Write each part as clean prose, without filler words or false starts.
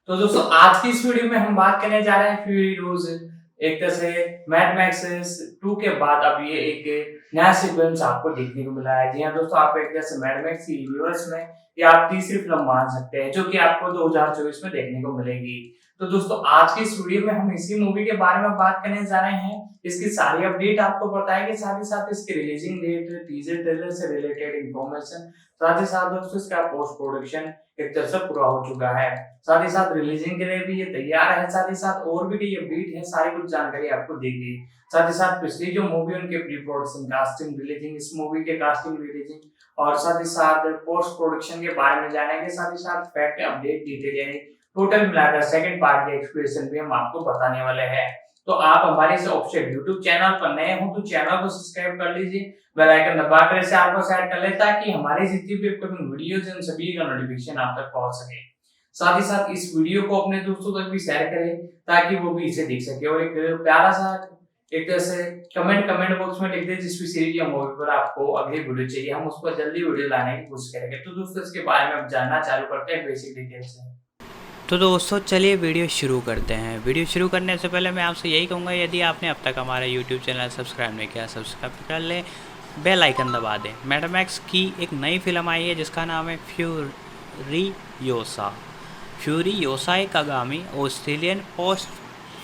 तो दोस्तों आज की इस वीडियो में हम बात करने जा रहे हैं फ्यूरी रोड। एक तरह से मैड मैक्स 2 के बाद अब ये एक नया सीक्वेंस आपको देखने को मिला है। जी हाँ दोस्तों, आप एक तरह से मैड मैक्स की यूनिवर्स में ये आप तीसरी फिल्म मान सकते हैं जो कि आपको 2024 में देखने को मिलेगी। तो दोस्तों आज की इस वीडियो में हम इसी मूवी के बारे में बात करने जा रहे हैं। इसकी सारी अपडेट आपको बताएंगे, साथ ही साथ इसकी रिलीजिंग डेट, टीजर ट्रेलर से रिलेटेड इंफॉर्मेशन, साथ ही साथ दोस्तों इसका पोस्ट प्रोडक्शन एक तरह से पूरा हो चुका है। साथ ही साथ रिलीजिंग के लिए भी ये तैयार है। साथ ही साथ और भी कई अपडेट है, सारी कुछ जानकारी आपको देगी। साथ ही साथ पिछली जो मूवी उनके प्री प्रोडक्शन, कास्टिंग, रिलीजिंग, इस मूवी के कास्टिंग, रिलीजिंग और साथ ही साथ पोस्ट प्रोडक्शन के बारे में जानेंगे। साथ ही साथ फैक्ट, अपडेट, डिटेल यानी टोटल मिलाकर सेकंड पार्ट के एक्सप्लेनेशन भी हम आपको बताने वाले हैं। तो आप हमारे इस ऑफिशियल यूट्यूब चैनल पर नए हो तो चैनल को सब्सक्राइब कर लीजिए, बेल आइकन दबाकर इसे आपको सेट कर ले ताकि हमारी जितनी भी अपकमिंग वीडियोस हैं उन सभी का नोटिफिकेशन आप तक पहुंच सके। साथ ही साथ इस वीडियो को अपने दोस्तों तक भी शेयर करें ताकि वो भी इसे देख सके और एक प्यारा सा एक तरह से कमेंट बॉक्स में लिख दे जिस भी सीरीज या मूवी पर आपको अगली वीडियो चाहिए, हम उस पर जल्दी वीडियो लाने की कोशिश करेंगे। तो दोस्तों इसके बारे में अब जानना चालू करते हैं बेसिक डिटेल्स से। तो दोस्तों चलिए वीडियो शुरू करते हैं। वीडियो शुरू करने से पहले मैं आपसे यही कहूँगा, यदि आपने अब तक हमारा यूट्यूब चैनल सब्सक्राइब नहीं किया, सब्सक्राइब कर लें, बेल आइकन दबा दें। मैड मैक्स की एक नई फिल्म आई है जिसका नाम है फ्यूरियोसा। फ्यूरियोसा एक आगामी ऑस्ट्रेलियन पोस्ट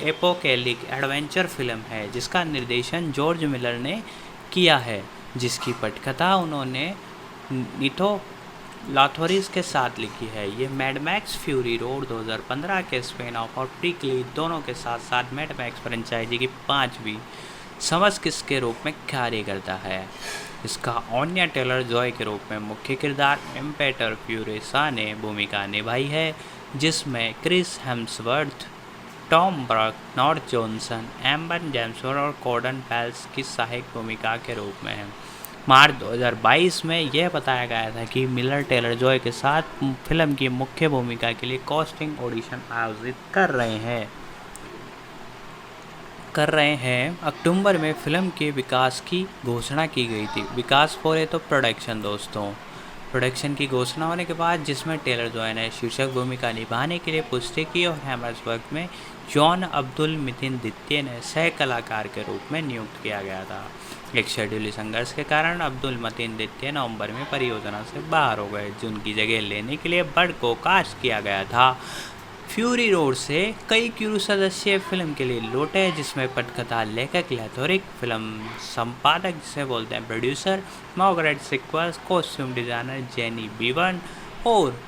एपोकेलिक एडवेंचर फिल्म है जिसका निर्देशन जॉर्ज मिलर ने किया है, जिसकी पटकथा उन्होंने निथो लाथोरिस के साथ लिखी है। ये मैड मैक्स फ्यूरी रोड 2015 के स्पिन ऑफ और प्रीक्वल दोनों के साथ साथ मैड मैक्स फ्रेंचाइजी की 5वीं समझ के रूप में कार्य करता है। इसका ऑन्या टेलर जॉय के रूप में मुख्य किरदार इम्पेटर फ्यूरियोसा ने भूमिका निभाई है, जिसमें Chris Hemsworth, Tom Brook, North Johnson, Amber Jameson और कॉर्डन पेल्स की सहायक भूमिका के रूप में है। मार्च 2022 में यह बताया गया था कि मिलर टेलर जॉय के साथ फिल्म की मुख्य भूमिका के लिए कास्टिंग ऑडिशन आयोजित कर रहे हैं। अक्टूबर में फिल्म के विकास की घोषणा की गई थी। विकास बोले तो प्रोडक्शन दोस्तों। प्रोडक्शन की घोषणा होने के बाद जिसमें टेलर जॉय ने शीर्षक भूमिका निभाने के लिए पुष्टि की और हैमर्सबर्ग में जॉन अब्दुल मितिन द्वितीय ने सह कलाकार के रूप में नियुक्त किया गया था। एक शेड्यूल संघर्ष के कारण अब्दुल मतीन द्वितीय नवंबर में परियोजना से बाहर हो गए, जिनकी जगह लेने के लिए बर्ड को कास्ट किया गया था। फ्यूरी रोड से कई क्रू सदस्य फिल्म के लिए लौटे, जिसमें पटकथा, लेखक लैथोरिक, फिल्म संपादक जिसे बोलते हैं प्रोड्यूसर मार्गरेट सिक्वर्स, कॉस्ट्यूम डिजाइनर जेनी बीवन और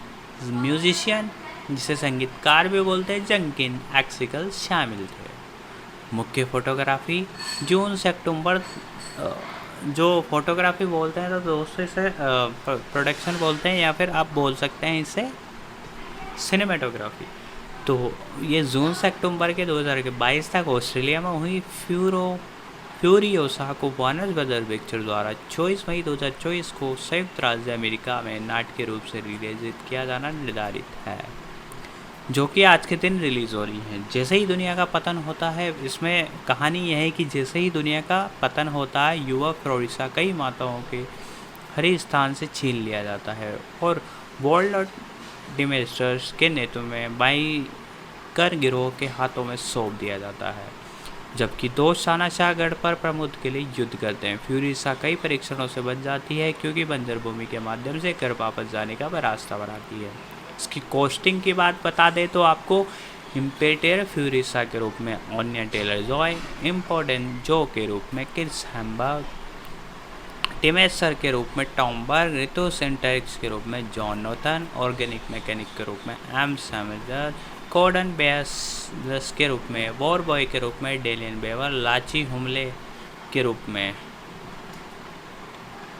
म्यूजिशियन जिसे संगीतकार भी बोलते हैं जंकिन एक्सिकल शामिल थे। मुख्य फोटोग्राफी जून से अक्टूबर, जो फोटोग्राफी बोलते हैं तो दोस्तों इसे प्रोडक्शन बोलते हैं या फिर आप बोल सकते हैं इसे सिनेमेटोग्राफी। तो ये जून से अक्टूबर के 2022 तक ऑस्ट्रेलिया में हुई फ्यूरियोसा को वार्नर ब्रदर पिक्चर द्वारा 24 मई 2024 को संयुक्त राज्य अमेरिका में नाट्य रूप से रिलीज किया जाना निर्धारित है, जो कि आज के दिन रिलीज़ हो रही है। जैसे ही दुनिया का पतन होता है, इसमें कहानी यह है कि जैसे ही दुनिया का पतन होता है, युवा फ्लोरिसा कई माताओं के हरी स्थान से छीन लिया जाता है और वर्ल्ड डिमेस्टर्स के नेतृत्व में बाइकर गिरोह के हाथों में सौंप दिया जाता है, जबकि दो शानाशाह गढ़ पर प्रमुख के लिए युद्ध करते हैं। फ्यूरियोसा कई परीक्षणों से बच जाती है क्योंकि बंजर भूमि के माध्यम से घर वापस जाने का रास्ता बनाती है। इसकी कॉस्टिंग की बात बता दें तो आपको इम्पेटर फ्यूरियोसा के रूप में ऑन्या टेलर जॉय, इम्पोर्टेंट जो के रूप में क्रिस हेम्सवर्थ, टिमेसर के रूप में टॉम बर्ग, रितो सेंटेरिक्स के रूप में जॉन नोथन, ऑर्गेनिक मैकेनिक के रूप में एम सैमर, कॉर्डन बेस के रूप में, वॉर बॉय के रूप में डेलियन बेवर, लाची हुमले के रूप में।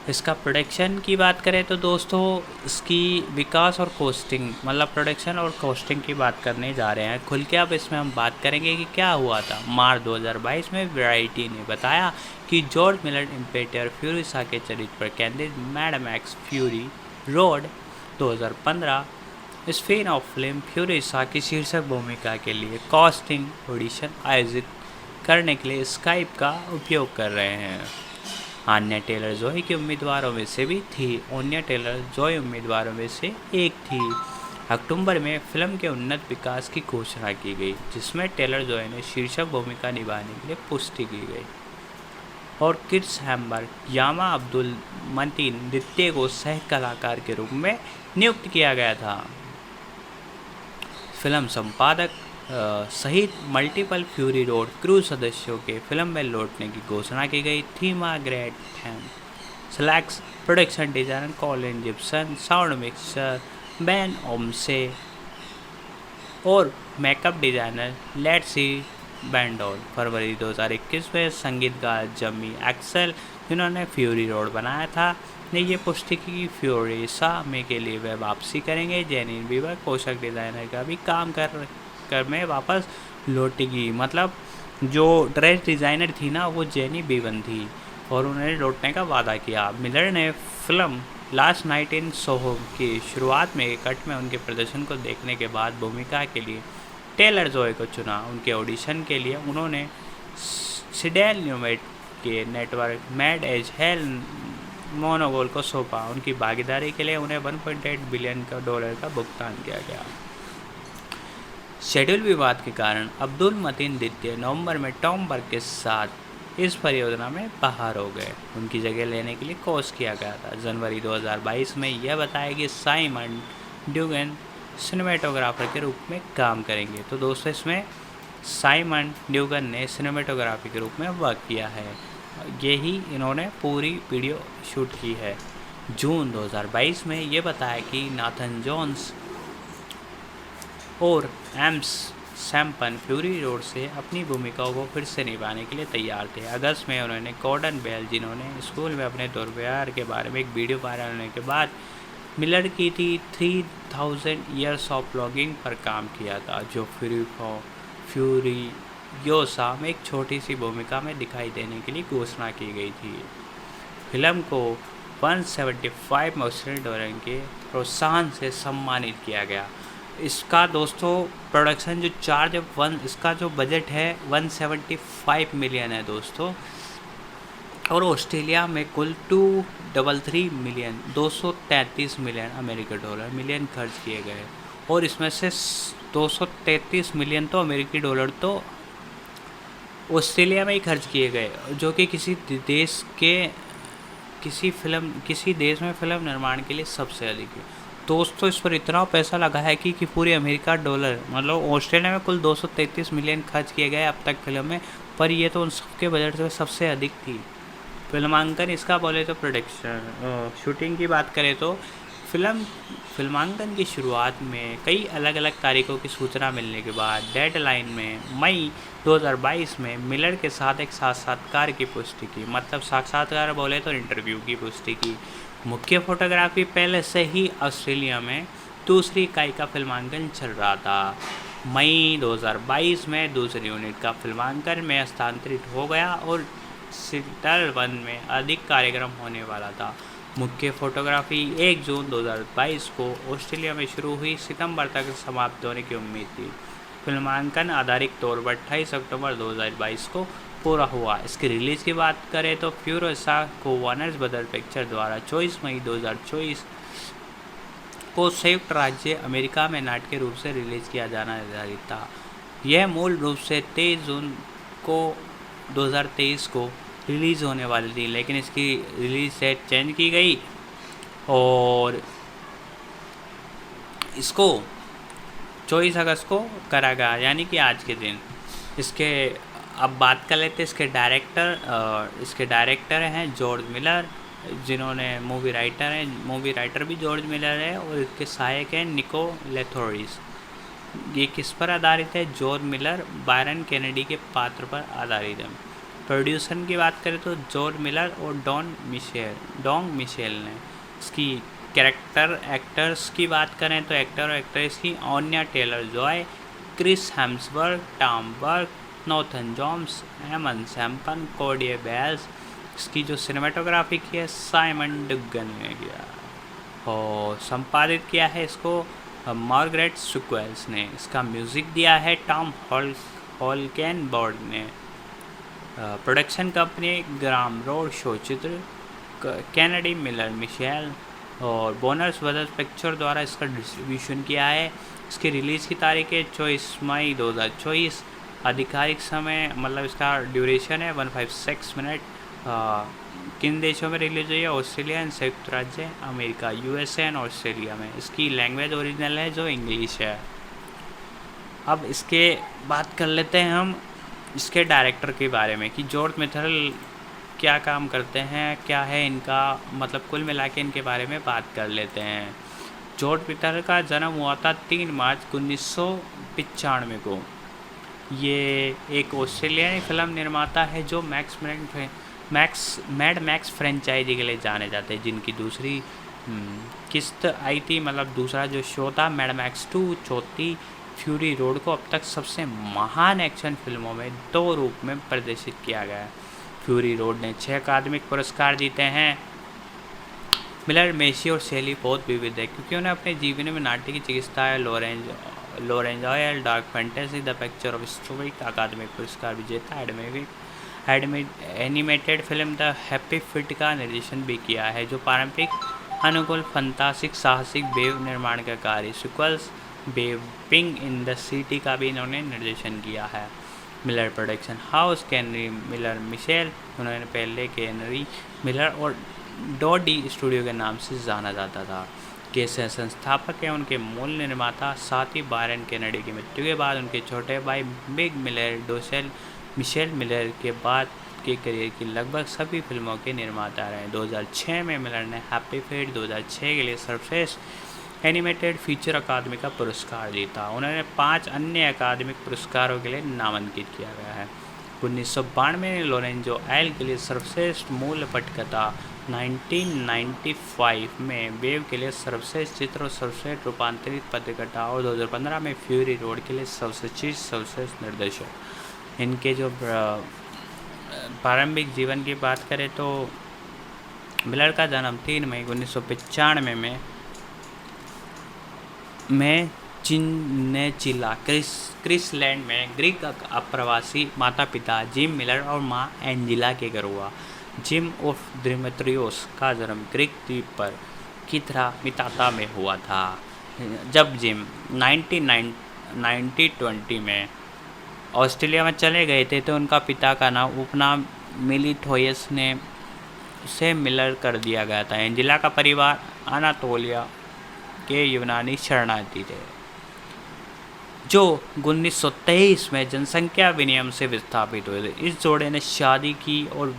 इसका प्रोडक्शन की बात करें तो दोस्तों इसकी विकास और कॉस्टिंग, मतलब प्रोडक्शन और कॉस्टिंग की बात करने जा रहे हैं खुल के। अब इसमें हम बात करेंगे कि क्या हुआ था। मार्च 2022 में वैरायटी ने बताया कि जॉर्ज मिलर इम्पेटर फ्यूरियोसा के चरित्र पर केंद्रित mad Max Fury road 2015 spin off film Furiosa की शीर्षक भूमिका के लिए कास्टिंग ऑडिशन आयोजित करने के लिए स्काइप का उपयोग कर रहे हैं। ऑन्या टेलर जॉय के उम्मीदवारों में से भी थी। ऑन्या टेलर जॉय उम्मीदवारों में से एक थी। अक्टूबर में फिल्म के उन्नत विकास की घोषणा की गई, जिसमें टेलर जॉय ने शीर्षक भूमिका निभाने के लिए पुष्टि की गई और क्रिस हैम्बर्ग, यामा अब्दुल मतीन द्वितीय को सह कलाकार के रूप में नियुक्त किया गया था। फिल्म संपादक सहित मल्टीपल फ्यूरी रोड क्रू सदस्यों के फिल्म में लौटने की घोषणा की गई थी। मार्गरेट हैम स्लैक्स, production designer Colin Gibson, sound mixer Ben ओमसे और मेकअप डिजाइनर लेट्सी बैंडोल। फरवरी 2021 में संगीतकार जमी एक्सेल, जिन्होंने फ्यूरी रोड बनाया था, ने ये पुष्टि की कि फ्यूरिसा में के लिए वे वापसी करेंगे। जेनिन बीबर पोशाक डिज़ाइनर का भी काम कर में वापस लौटेगी। मतलब जो ड्रेस डिज़ाइनर थी ना, वो जेनी बीवन थी और उन्होंने लौटने का वादा किया। मिलर ने film last night in Soho की शुरुआत में कट में उनके प्रदर्शन को देखने के बाद भूमिका के लिए टेलर जॉय को चुना। उनके ऑडिशन के लिए उन्होंने सिडेल न्यूमेट के नेटवर्क मैड एज हेल मोनोगोल को सौंपा। उनकी भागीदारी के लिए उन्हें $1.8 बिलियन का भुगतान किया गया। शेड्यूल विवाद के कारण अब्दुल मतीन द्वितीय नवंबर में टॉम बर्ग के साथ इस परियोजना में बाहर हो गए। उनकी जगह लेने के लिए कोर्स किया गया था। जनवरी 2022 में यह बताया कि साइमन ड्यूगन सिनेमेटोग्राफर के रूप में काम करेंगे। तो दोस्तों, इसमें साइमन ड्यूगन ने सिनेमेटोग्राफी के रूप में वर्क किया है। यही इन्होंने पूरी वीडियो शूट की है। जून 2022 में ये बताया कि नाथन जोन्स और एम्स सैम्पन फ्यूरी रोड से अपनी भूमिकाओं को फिर से निभाने के लिए तैयार थे। अगस्त में उन्होंने गॉर्डन बेल, जिन्होंने स्कूल में अपने दुर्व्यवहार के बारे में एक वीडियो वायरल होने के बाद मिलर की थी 3000 ईयर्स ऑफ लॉगिंग पर काम किया था, जो फ्यूरियोसा में एक छोटी सी भूमिका में दिखाई देने के लिए घोषणा की गई थी। फिल्म को $175 मिलियन के प्रोत्साहन से सम्मानित किया गया। इसका दोस्तों प्रोडक्शन जो चार्ज है इसका जो बजट है 175 मिलियन है दोस्तों, और ऑस्ट्रेलिया में कुल $233 मिलियन अमेरिकी डॉलर मिलियन खर्च किए गए। और इसमें से 233 मिलियन तो अमेरिकी डॉलर तो ऑस्ट्रेलिया में ही खर्च किए गए, जो कि किसी देश में फिल्म निर्माण के लिए सबसे अधिक है। दोस्तों, इस पर इतना पैसा लगा है कि पूरी अमेरिका डॉलर, मतलब ऑस्ट्रेलिया में कुल 233 मिलियन खर्च किए गए अब तक फिल्म में, पर ये तो उन सबके बजट से सबसे अधिक थी। फिल्मांकन इसका बोले तो प्रोडक्शन शूटिंग की बात करें तो फिल्मांकन की शुरुआत में कई अलग अलग तारीखों की सूचना मिलने के बाद डेडलाइन में मई 2022 में मिलर के साथ एक साक्षात्कार की पुष्टि की। मतलब साक्षात्कार बोले तो इंटरव्यू की पुष्टि की। मुख्य फोटोग्राफी पहले से ही ऑस्ट्रेलिया में दूसरी इकाई का फिल्मांकन चल रहा था। मई 2022 में दूसरी यूनिट का फिल्मांकन में हस्तांतरित हो गया और सीटल 1 में अधिक कार्यक्रम होने वाला था। मुख्य फोटोग्राफी 1 जून 2022 को ऑस्ट्रेलिया में शुरू हुई, सितंबर तक समाप्त होने की उम्मीद थी। फिल्मांकन आधारित तौर पर 28 अक्टूबर 2022 को पूरा हुआ। इसकी रिलीज़ की बात करें तो फ्यूरियोसा को वार्नर ब्रदर्स पिक्चर द्वारा 24 मई 2024 को संयुक्त राज्य अमेरिका में नाटकीय रूप से रिलीज़ किया जाना निर्धारित था। यह मूल रूप से 23 जून को 2023 को रिलीज़ होने वाली थी, लेकिन इसकी रिलीज डेट चेंज की गई और इसको 24 अगस्त को करा गया, यानी कि आज के दिन। इसके अब बात कर लेते हैं इसके डायरेक्टर हैं जॉर्ज मिलर, जिन्होंने मूवी राइटर भी जॉर्ज मिलर है, और इसके सहायक हैं निको लेथोरिस। ये किस पर आधारित है? जॉर्ज मिलर बायरन कैनेडी के पात्र पर आधारित है। प्रोड्यूसर की बात करें तो जॉर्ज मिलर और डॉन मिशेल ने। इसकी कैरेक्टर एक्टर्स की बात करें तो एक्टर और एक्ट्रेस की Anya Taylor Joy, Chris Hemsworth, Tom Burke, Nathan Jones, एमन सैम्पन, कोर्डिए बेल्स। इसकी जो सिनेमाटोग्राफी की है साइमन डुगन ने किया और संपादित किया है इसको मार्गरेट सुक्वेल्स ने। इसका म्यूज़िक दिया है टॉम हॉलकेनबर्ग ने। प्रोडक्शन कंपनी ग्राम रोड शो चित्र, कैनेडी मिलर मिशेल, और वार्नर ब्रदर्स पिक्चर द्वारा इसका डिस्ट्रीब्यूशन किया है। इसकी रिलीज़ की तारीख है 24 मई 2024। आधिकारिक समय मतलब इसका ड्यूरेशन है 156 मिनट। किन देशों में रिलीज हुई है? ऑस्ट्रेलिया एंड संयुक्त राज्य अमेरिका, यूएसए एंड ऑस्ट्रेलिया में। इसकी लैंग्वेज ओरिजिनल है जो इंग्लिश है। अब इसके बात कर लेते हैं हम इसके डायरेक्टर के बारे में कि जॉर्ज मिथल क्या काम करते हैं, क्या है इनका मतलब कुल मिला के इनके बारे में बात कर लेते हैं। जॉर्ज मिथल का जन्म हुआ था 3 मार्च 1995 को। ये एक ऑस्ट्रेलियाई फिल्म निर्माता है जो मैड मैक्स फ्रेंचाइजी के लिए जाने जाते हैं, जिनकी दूसरी किस्त आई थी, मतलब दूसरा जो शो था मैड मैक्स 2, चौथी फ्यूरी रोड को अब तक सबसे महान एक्शन फिल्मों में 2 रूप में प्रदर्शित किया गया है। फ्यूरी रोड ने 6 अकादमिक पुरस्कार जीते हैं। मिलर मेशी और शैली बहुत विविध है क्योंकि उन्हें अपने जीवन में नाट्य की चिकित्सा है। Lorenz oil dark fantasy the picture of story अकादमिक पुरस्कार विजेता। Animated film the happy feet का निर्देशन भी किया है, जो पारंपरिक अनुकूल फंतासिक साहसिक वेव निर्माण का कार्य सिक्वल्स बेविंग इन द सिटी का भी इन्होंने निर्देशन किया है। Miller production house Kennedy Miller Mitchell, उन्होंने पहले कैनरी मिलर और डॉडी स्टूडियो के नाम से जाना जाता था, के संस्थापक हैं। उनके मूल निर्माता साथ ही बायरन कैनेडी की मृत्यु के बाद उनके छोटे भाई बिग मिलर मिशेल मिलर के बाद के करियर की लगभग सभी फिल्मों के निर्माता रहे। 2006 में मिलर ने हैप्पी फेट 2006 के लिए सर्वश्रेष्ठ एनिमेटेड फीचर अकादमी का पुरस्कार जीता। उन्होंने 5 अन्य अकादमिक पुरस्कारों के लिए नामांकित किया गया है। 1992 में लोरेंजो एल के लिए सर्वश्रेष्ठ मूल पटकथा, 1995 में वेव के लिए सर्वश्रेष्ठ चित्र और सर्वश्रेष्ठ रूपांतरित पटकथा और 2015 में फ्यूरी रोड के लिए सर्वश्रेष्ठ निर्देशक। इनके जो प्रारंभिक जीवन की बात करें तो मिलर का जन्म 3 मई 1995 में चिन्नेचिला क्रिसलैंड में ग्रीक अप्रवासी माता पिता जिम मिलर और मां एंजिला के घर हुआ। जिम उर्फ दिमित्रियोस का जन्म ग्रीक द्वीप पर किथरा मिताता में हुआ था। जब जिम 1920 में ऑस्ट्रेलिया में चले गए थे तो उनका पिता का नाम उपनाम मिलिथोयस ने से मिलर कर दिया गया था। एंजिला का परिवार अनातोलिया के यूनानी शरणार्थी थे जो 1923 में जनसंख्या विनियम से विस्थापित हुए थे। इस जोड़े ने शादी की और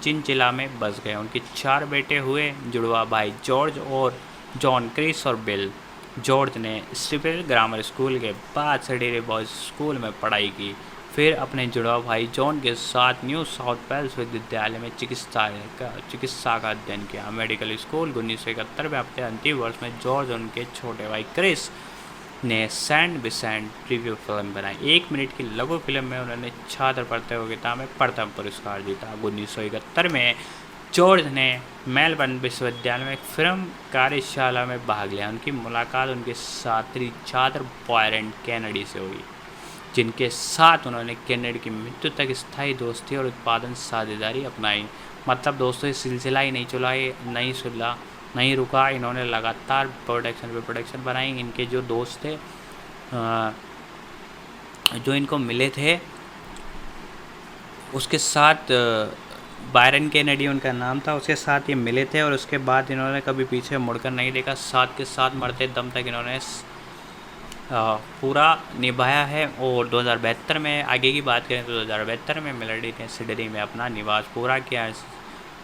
चिनचिला में बस गए। उनके 4 बेटे हुए, जुड़वा भाई जॉर्ज और जॉन, क्रिस और बिल। जॉर्ज ने स्टीफेल ग्रामर स्कूल के बाद सडेरे बॉयज स्कूल में पढ़ाई की, फिर अपने जुड़वा भाई जॉन के साथ न्यू साउथ वेल्स विश्वविद्यालय में चिकित्सा का अध्ययन किया। मेडिकल स्कूल 1971 में अपने अंतिम वर्ष में जॉर्ज और उनके छोटे भाई क्रिस ने सेंट विसेंट रिव्यू फिल्म बनाई। 1 मिनट की लघु फिल्म में उन्होंने छात्र प्रतियोगिता में प्रथम पुरस्कार जीता। 1971 में जॉर्ज ने मेलबर्न विश्वविद्यालय में फिल्म कार्यशाला में भाग लिया। उनकी मुलाकात उनके साथी छात्र बायरन कैनेडी से हुई, जिनके साथ उन्होंने कैनेडी की मृत्यु तक स्थायी दोस्ती और उत्पादन साझेदारी अपनाई। मतलब दोस्तों ये सिलसिला ही नहीं रुका। इन्होंने लगातार प्रोडक्शन बनाई। इनके जो दोस्त थे जो इनको मिले थे उसके साथ बायरन कैनेडी उनका नाम था, उसके साथ ये मिले थे और उसके बाद इन्होंने कभी पीछे मुड़कर नहीं देखा। साथ के साथ मरते दम तक इन्होंने पूरा निभाया है। और 2072 में आगे की बात करें तो 2072 में मिलर ने सिडनी में अपना निवास पूरा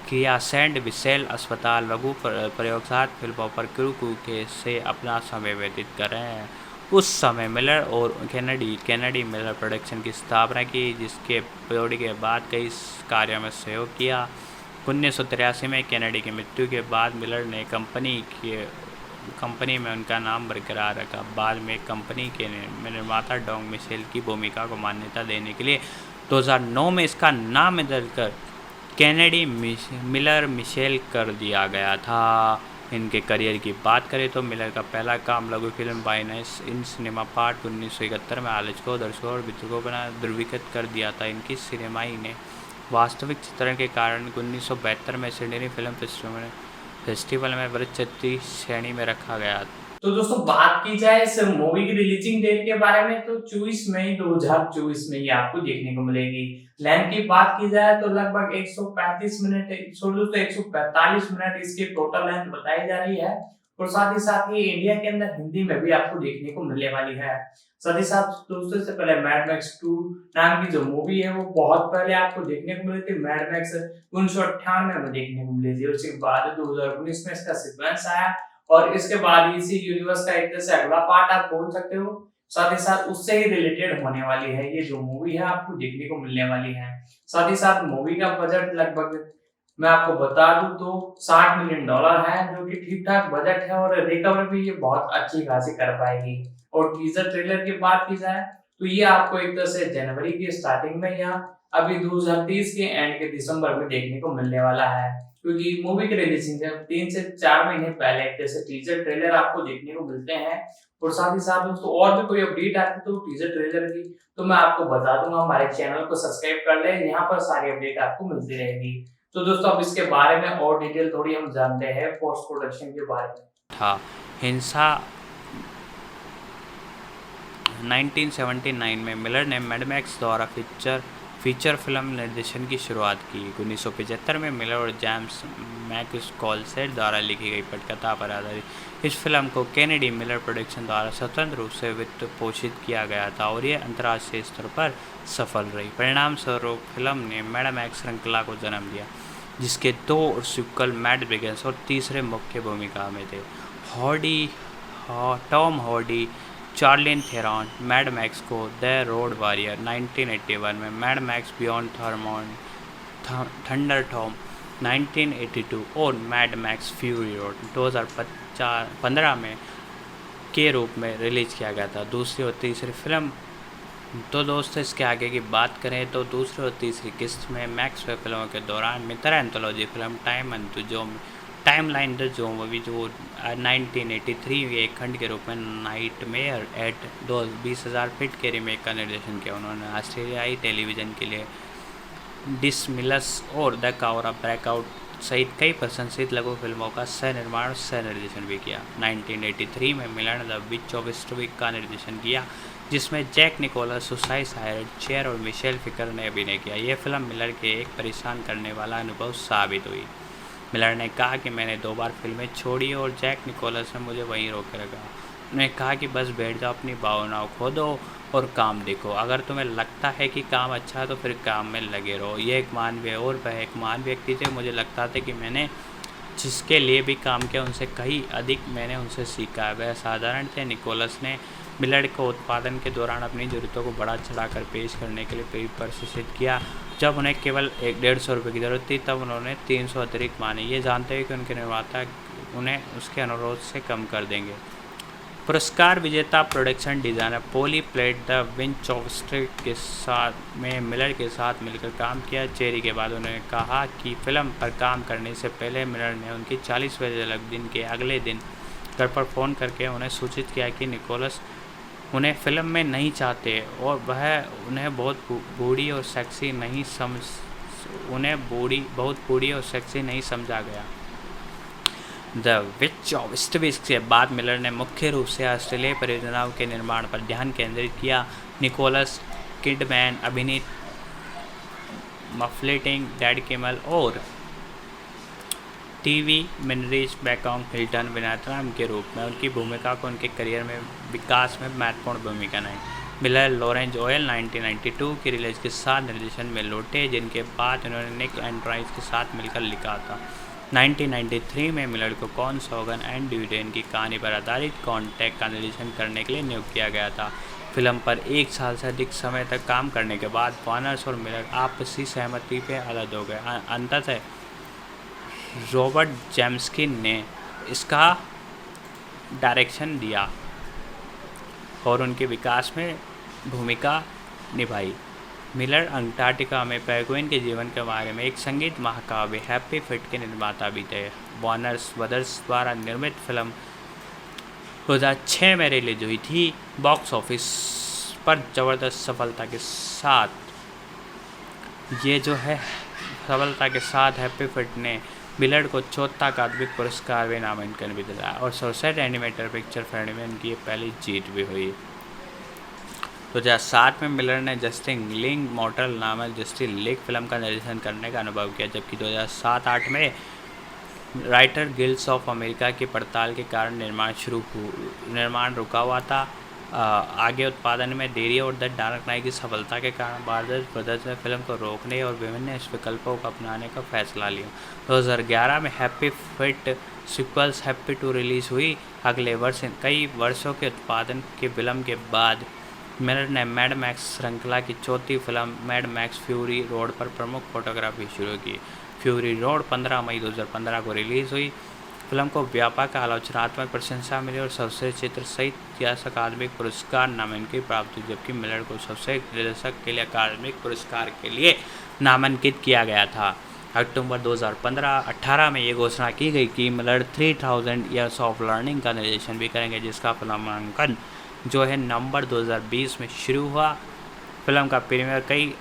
किया। सेंट विसेल अस्पताल लघु प्रयोगशाला फिल्मों पर क्रू के से अपना समय व्यतीत कर रहे हैं। उस समय मिलर और कैनेडी मिलर प्रोडक्शन की स्थापना की, जिसके जोड़ी के बाद कई कार्यों में सहयोग किया। 1983 में कैनेडी की मृत्यु के बाद मिलर ने कंपनी में उनका नाम बरकरार रखा। बाद में कंपनी के निर्माता डॉग मिशेल की भूमिका को मान्यता देने के लिए 2009 में इसका नाम बदलकर कैनेडी मिलर मिशेल कर दिया गया था। इनके करियर की बात करें तो मिलर का पहला काम लघु film Binance in cinema part 1971 में आलोचकों, दर्शकों और वितरकों को ध्रुवीकृत कर दिया था। इनकी सिनेमाई ने वास्तविक चित्रण के कारण 1972 में सिडनी फिल्म फेस्टिवल में फेस्टिवल में वरीयता श्रेणी में रखा गया। तो दोस्तों बात की जाए इस मूवी की रिलीजिंग डेट के बारे में तो 24 मई 2024 में ये आपको देखने को मिलेगी। लेंथ की बात की जाए तो लगभग 135 मिनट, दोस्तों 145 मिनट इसकी टोटल लेंथ बताई जा रही है और साथ ही साथ ये इंडिया के अंदर हिंदी में भी आपको देखने को मिलने वाली है। साथ ही साथ दोस्तों इससे पहले मैड मैक्स 2 नाम की जो मूवी है वो बहुत पहले आपको देखने को मिली थी। मैड मैक्स 1998 में देखने को मिली थी, उसके बाद 2019 में इसका सीक्वेंस आया और इसके बाद इसी यूनिवर्स का एक तरह से अगला पार्ट आप बोल सकते हो। साथ ही साथ उससे ही रिलेटेड होने वाली है ये जो मूवी है आपको देखने को मिलने वाली है। साथ ही साथ मूवी का बजट लगभग मैं आपको बता दूं तो $60 मिलियन है, जो कि ठीक ठाक बजट है और रिकवर भी ये बहुत अच्छी खासी कर पाएगी। और टीजर ट्रेलर की बात की जाए तो ये आपको एक तरह से जनवरी की स्टार्टिंग में या अभी 2030 के एंड के दिसंबर में देखने को मिलने वाला है, क्योंकि मूवी की रिलीजिंग है 3 से 4 महीने पहले एक जैसे टीजर ट्रेलर आपको देखने को मिलते हैं। और साथ ही साथ दोस्तों और भी कोई अपडेट आती है तो टीजर ट्रेलर की तो मैं आपको बता दूंगा। हमारे चैनल को सब्सक्राइब कर ले, यहाँ पर सारी अपडेट आपको मिलती रहेगी। तो दोस्तों अब इसके बारे में और डिटेल थोड़ी हम जानते हैं पोस्ट प्रोडक्शन के बारे में। था हिंसा 1979 में मिलर ने मैड मैक्स द्वारा फीचर फिल्म निर्देशन की शुरुआत की। 1975 में मिलर और जेम्स मैकस्कॉलसेट द्वारा लिखी गई पटकथा पर आधारित इस फिल्म को केनेडी मिलर प्रोडक्शन द्वारा स्वतंत्र रूप से वित्त पोषित किया गया था और ये अंतर्राष्ट्रीय स्तर पर सफल रही। परिणाम स्वरूप फिल्म ने मैड मैक्स श्रृंखला को जन्म दिया, जिसके 2 सीक्वल मैड बिगिंस और तीसरे मुख्य भूमिका में थे Tom Hardy, Charlize Theron. Mad Max को द रोड वॉरियर 1981 में, Mad Max Beyond Thunderdome 1982 और मैड मैक्स फ्यूरी रोड 2015 में के रूप में रिलीज़ किया गया था। दूसरी और तीसरी फिल्म तो दोस्तों इसके आगे की बात करें तो दूसरी और तीसरी किस्त में मैक्स वे फिल्मों के दौरान मित्र anthology film timeline the zombie जो 1983 के एक खंड के रूप में नाइटमेयर एट 20,000 फीट के रीमेक का निर्देशन किया। उन्होंने ऑस्ट्रेलियाई टेलीविज़न के लिए डिसमिलस और द कावरा ब्रेकआउट सहित कई प्रशंसित लघु फिल्मों का सह निर्माण और सह निर्देशन भी किया। 1983 में मिलर ने द विच ऑफ इस्टविक का निर्देशन किया, जिसमें जैक निकोलस, सुसाइड सायरड चेयर और मिशेल फिकर ने अभिनय किया। यह फिल्म मिलर के एक परेशान करने वाला अनुभव साबित हुई। मिलर ने कहा कि मैंने 2 बार फिल्में छोड़ी और जैक निकोलस ने मुझे वहीं रोके रखा। उन्होंने कहा कि बस बैठ जाओ, अपनी भावनाओं खो दो और काम देखो। अगर तुम्हें लगता है कि काम अच्छा है तो फिर काम में लगे रहो। ये एक मानवीय और वह एक महान व्यक्ति थे। मुझे लगता था कि मैंने जिसके लिए भी काम किया उनसे कहीं अधिक मैंने उनसे सीखा। वह साधारण थे। निकोलस ने मिलर को उत्पादन के दौरान अपनी ज़रूरतों को बढ़ा चढ़ाकर पेश करने के लिए प्रशिक्षित किया। जब उन्हें केवल 150 रुपये की ज़रूरत थी तब उन्होंने 300 अतिरिक्त माने, ये जानते हुए कि उनके निर्माता उन्हें उसके अनुरोध से कम कर देंगे। पुरस्कार विजेता production designer Polly Plate the Winchester के साथ में मिलर के साथ मिलकर काम किया। चेरी के बाद उन्होंने कहा कि फिल्म पर काम करने से पहले मिलर ने उनकी 40वें जन्मदिन के अगले दिन घर पर फ़ोन करके उन्हें सूचित किया कि निकोलस उन्हें फिल्म में नहीं चाहते और वह उन्हें बहुत बूढ़ी और सेक्सी नहीं समझा गया। द विच ऑफ इस्टविक के बाद मिलर ने मुख्य रूप से ऑस्ट्रेलियाई परियोजनाओं के निर्माण पर ध्यान केंद्रित किया। निकोलस किडमैन अभिनीत मफ्लिटिंग डेड किमल और टीवी मिनरीज बैकॉन्ग हिल्टन वियतनाम के रूप में उनकी भूमिका को उनके करियर में विकास में महत्वपूर्ण भूमिका निभाई। मिलर लॉरेंस ऑयल 1992 की रिलीज के साथ निर्देशन में लौटे, जिनके बाद उन्होंने निक एंड्राइज के साथ मिलकर लिखा था। 1993 में मिलर को कॉन सॉगन एंड ड्यूडेन की कहानी पर आधारित कॉन्टैक्ट का निर्देशन करने के लिए नियुक्त किया गया था। फिल्म पर 1 साल से अधिक समय तक काम करने के बाद वार्नर और मिलर आपसी सहमति पर अलग हो गए। अंततः रॉबर्ट जेम्सकिन ने इसका डायरेक्शन दिया और उनके विकास में भूमिका निभाई। मिलर अंटार्कटिका में पेंगुइन के जीवन के बारे में एक संगीत महाकाव्य हैप्पी फीट के निर्माता भी थे। वार्नर ब्रदर्स द्वारा निर्मित फिल्म 2006 में रिलीज हुई थी। बॉक्स ऑफिस पर ज़बरदस्त सफलता के साथ हैप्पी फीट ने मिलर को चौथा अकादमिक पुरस्कार भी नामांकन भी दिला और सर्वश्रेष्ठ एनिमेटर पिक्चर फिल्म में उनकी ये पहली जीत भी हुई। 2007 में मिलर ने जस्टिस लीग मॉर्टल नामक जस्टिस लीग फिल्म का निर्देशन करने का अनुभव किया, जबकि 2007-8 में राइटर गिल्ड्स ऑफ अमेरिका की पड़ताल के कारण निर्माण रुका हुआ था। आगे उत्पादन में देरी और द डार्क नाइट की सफलता के कारण वार्नर ब्रदर्स ने फिल्म को रोकने और विभिन्न विकल्पों को अपनाने का फैसला लिया। 2011 में Happy Feet sequels Happy two release हुई। अगले वर्ष कई वर्षों के उत्पादन के विलंब के बाद मिलर ने मैड मैक्स श्रृंखला की चौथी film Mad Max Fury road पर प्रमुख फोटोग्राफी शुरू की। फ्यूरी रोड 15 मई 2015 को रिलीज़ हुई। फिल्म को व्यापक आलोचनात्मक प्रशंसा मिली और सर्वश्रेष्ठ चित्र सहित 10 अकादमिक पुरस्कार नामांकन प्राप्त हुई, जबकि मिलर को सर्वश्रेष्ठ निर्देशक के लिए अकादमिक पुरस्कार के लिए नामांकित किया गया था। अक्टूबर 2018 में ये घोषणा की गई कि मिलर 3000 ईयर्स ऑफ लर्निंग का निर्देशन भी करेंगे, जिसका फिल्मांकन जो है नवंबर 2020 में शुरू हुआ। फिल्म का प्रीमियर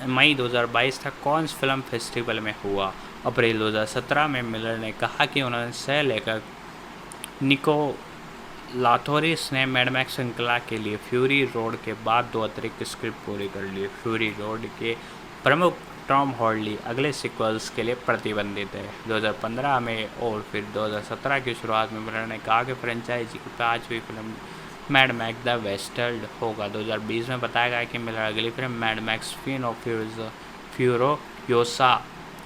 मई 2022 तक कॉन्स फिल्म फेस्टिवल में हुआ। अप्रैल 2017 में मिलर ने कहा कि उन्होंने सह लेखक निको लाथोरिस ने मैड मैक्स श्रृंखला के लिए फ्यूरी रोड के बाद 2 अतिरिक्त स्क्रिप्ट पूरी कर ली। फ्यूरी रोड के प्रमुख टॉम हॉर्ली अगले सीक्वल्स के लिए प्रतिबंधित है। 2015 में और फिर 2017 की शुरुआत में मिलर ने कहा कि फ्रेंचाइजी की 5वीं film Mad Max the wasteland होगा। 2020 में बताया गया कि मिलर अगली फिल्म मैड मैक्स फिन ऑफ फ्यूरोयोसा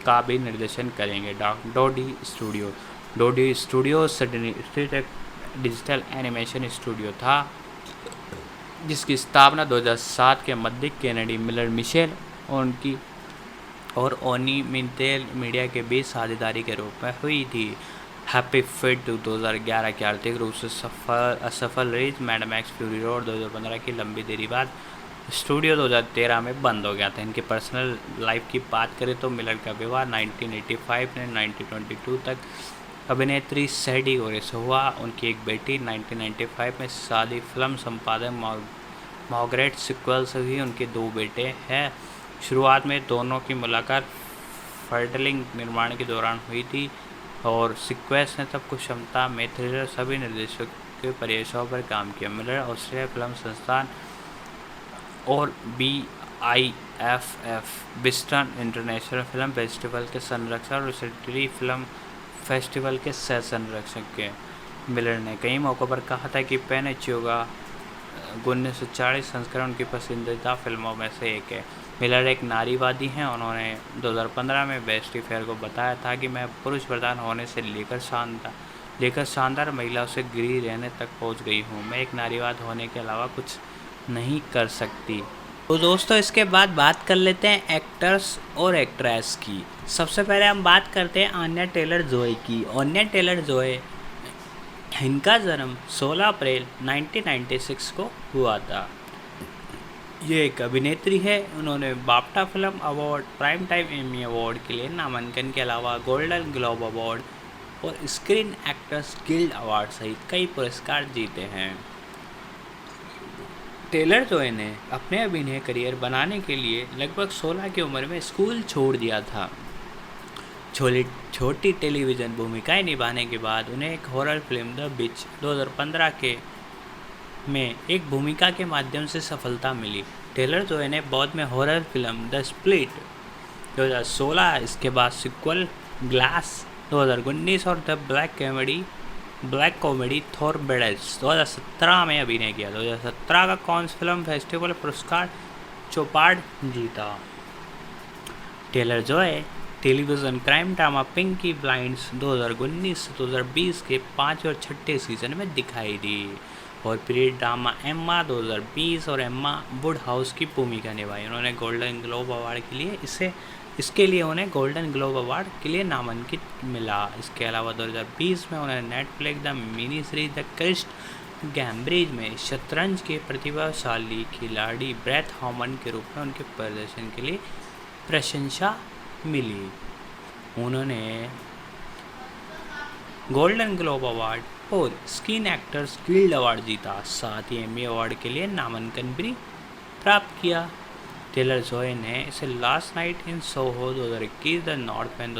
का भी निर्देशन करेंगे। डोडी स्टूडियो डिजिटल एनिमेशन स्टूडियो था, जिसकी स्थापना 2007 के मध्य कैनेडी मिलर मिशेल और ओनी मिंटेल मीडिया के बीच साझेदारी के रूप में हुई थी। हैप्पी फिट 2011 की आर्थिक रूप से असफल रही। मैड मैक्स फ्यूरी रोड 2015 की लंबी देरी बाद स्टूडियो 2013 में बंद हो गया था। इनकी पर्सनल लाइफ की बात करें तो मिलर का विवाह 1985 से 1922 तक अभिनेत्री सैडी ओरे से हुआ। उनकी एक बेटी 1995 में शादी फिल्म संपादक मार्गरेट सिक्वल से हुई। उनके 2 बेटे हैं। शुरुआत में दोनों की मुलाकात फर्टलिंग निर्माण के दौरान हुई थी और सिक्वेंस ने तब कुछ क्षमता में थ्रिलर सभी निर्देशकों के प्रयासों पर काम किया। मिलर ऑस्ट्रेलिया फिल्म संस्थान और BIFF बिस्टन इंटरनेशनल फिल्म फेस्टिवल के संरक्षक और सिटी फिल्म फेस्टिवल के सह संरक्षक के। मिलर ने कई मौक़ों पर कहा था कि पेनिचुगा 1940 संस्करण उनकी पसंदीदा फिल्मों में से एक है। मिलर एक नारीवादी हैं। उन्होंने 2015 में वेस्टी फेयर को बताया था कि मैं पुरुष प्रधान होने से लेकर शानदार महिलाओं से गिरी रहने तक पहुंच गई हूं। मैं एक नारीवाद होने के अलावा कुछ नहीं कर सकती। तो दोस्तों, इसके बाद बात कर लेते हैं एक्टर्स और एक्ट्रेस की। सबसे पहले हम बात करते हैं आन्या टेलर जॉय की। आन्या टेलर जॉय, इनका जन्म 16 अप्रैल 1996 को हुआ था। ये एक अभिनेत्री है। उन्होंने BAFTA film award, prime time Emmy award के लिए नामांकन के अलावा गोल्डन ग्लोब अवार्ड और स्क्रीन एक्टर्स गिल्ड अवार्ड सहित कई पुरस्कार जीते हैं। टेलर जॉय ने अपने अभिनय करियर बनाने के लिए लगभग 16 की उम्र में स्कूल छोड़ दिया था। छोटी टेलीविज़न भूमिकाएं निभाने के बाद उन्हें एक हॉरर फिल्म द विच 2015 में एक भूमिका के माध्यम से सफलता मिली। टेलर जॉय ने बाद में हॉरर फिल्म द स्प्लिट 2016, इसके बाद सिक्वल ग्लास 2019 और द ब्लैक कॉमेडी थॉर बेडेस 2017 में अभिनय किया। 2017 का कॉन्स फिल्म फेस्टिवल पुरस्कार चौपाट जीता। Taylor Joy television crime drama Peaky Blinders 2019 से 2020 के 5 और 6 सीजन में दिखाई दी और पीरियड ड्रामा एम्मा 2020 और एम्मा वुड हाउस की भूमिका निभाई। उन्होंने गोल्डन ग्लोब अवार्ड के लिए इसके लिए उन्हें गोल्डन ग्लोब अवार्ड के लिए नामांकित मिला। इसके अलावा 2020 में उन्हें Netflix the mini series the क्रिस्ट गैम्ब्रिज में शतरंज के प्रतिभाशाली खिलाड़ी ब्रेथ हॉमन के रूप में उनके प्रदर्शन के लिए प्रशंसा मिली। उन्होंने गोल्डन ग्लोब अवार्ड और स्क्रीन एक्टर्स गिल्ड अवार्ड जीता, साथ ही एमी अवार्ड के लिए नामांकन भी प्राप्त किया। टेलर जॉय ने इसे last night in Soho 2021, the Northman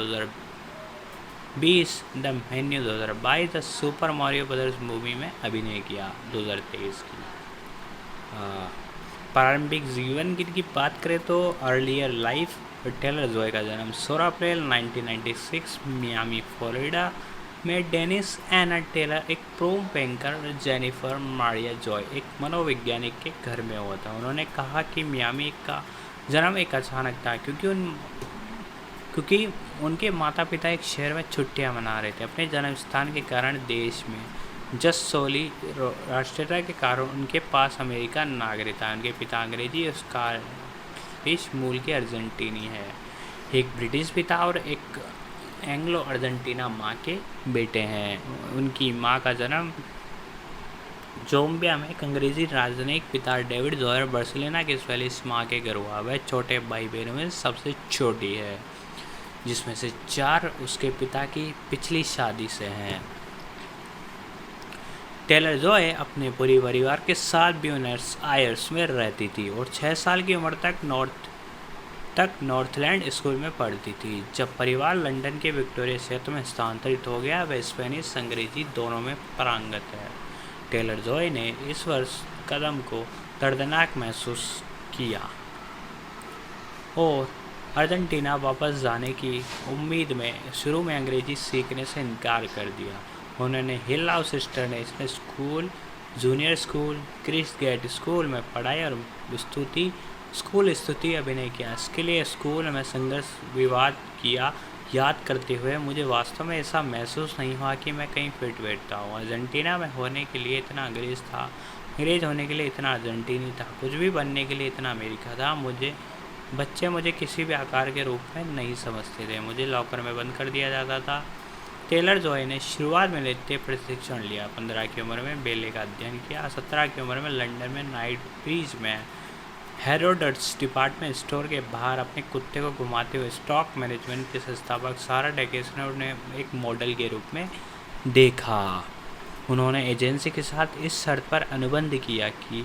20 the menu 2022 the Super Mario Brothers movie में अभिनय किया 2023 की। प्रारंभिक जीवन की बात करें तो अर्लियर लाइफ, टेलर जॉय का जन्म 16 अप्रैल 1996 मियामी फ्लोरिडा में डेनिस एना टेलर, एक प्रोम बैंकर, जेनिफर मारिया जॉय, एक मनोवैज्ञानिक के घर में हुआ था। उन्होंने कहा कि मियामी का जन्म एक अचानक था क्योंकि उनके माता पिता एक शहर में छुट्टियां मना रहे थे। अपने जन्म स्थान के कारण देश में जस्ट सोली राष्ट्रीयता के कारण उनके पास अमेरिका नागरिकता। उनके पिता अंग्रेजी स्कॉटिश मूल के अर्जेंटीनी है, एक ब्रिटिश पिता और एक एंग्लो अर्जेंटीना माँ के बेटे हैं। उनकी माँ का जन्म जोम्बिया में एक अंग्रेजी राजनयिक पिता डेविड जॉयर बार्सिलोना के स्वेलिश माँ के घर हुआ। वह छोटे भाई बहनों में सबसे छोटी है, जिसमें से 4 उसके पिता की पिछली शादी से हैं। टेलर जॉय अपने पूरे परिवार के साथ ब्यूनस आयर्स में रहती थी और 6 साल की उम्र तक नॉर्थलैंड स्कूल में पढ़ती थी। जब परिवार लंदन के विक्टोरिया क्षेत्र में स्थानांतरित हो गया, वह स्पेनिश अंग्रेजी दोनों में पारंगत है। टेलर जॉय ने इस वर्ष कदम को दर्दनाक महसूस किया और अर्जेंटीना वापस जाने की उम्मीद में शुरू में अंग्रेजी सीखने से इनकार कर दिया। उन्होंने Hill House International School, Junior School, Chris Gate School में पढ़ाई और स्कूल स्तुति अभिनय किया। इसके लिए स्कूल में संघर्ष विवाद किया। याद करते हुए, मुझे वास्तव में ऐसा महसूस नहीं हुआ कि मैं कहीं फिट बैठता हूँ। अर्जेंटीना में होने के लिए इतना अंग्रेज होने के लिए इतना अर्जेंटीनी था, कुछ भी बनने के लिए इतना अमेरिका था। बच्चे मुझे किसी भी आकार के रूप में नहीं समझते थे। मुझे लॉकर में बंद कर दिया जाता था। टेलर जॉय ने शुरुआत में नृत्य प्रशिक्षण लिया। 15 की उम्र में बेले का अध्ययन किया। 17 की उम्र में लंदन में नाइट ब्रिज में हेरोडट्स डिपार्टमेंट स्टोर के बाहर अपने कुत्ते को घुमाते हुए स्टॉक मैनेजमेंट के संस्थापक सारा डेकेसनर ने एक मॉडल के रूप में देखा। उन्होंने एजेंसी के साथ इस शर्त पर अनुबंध किया कि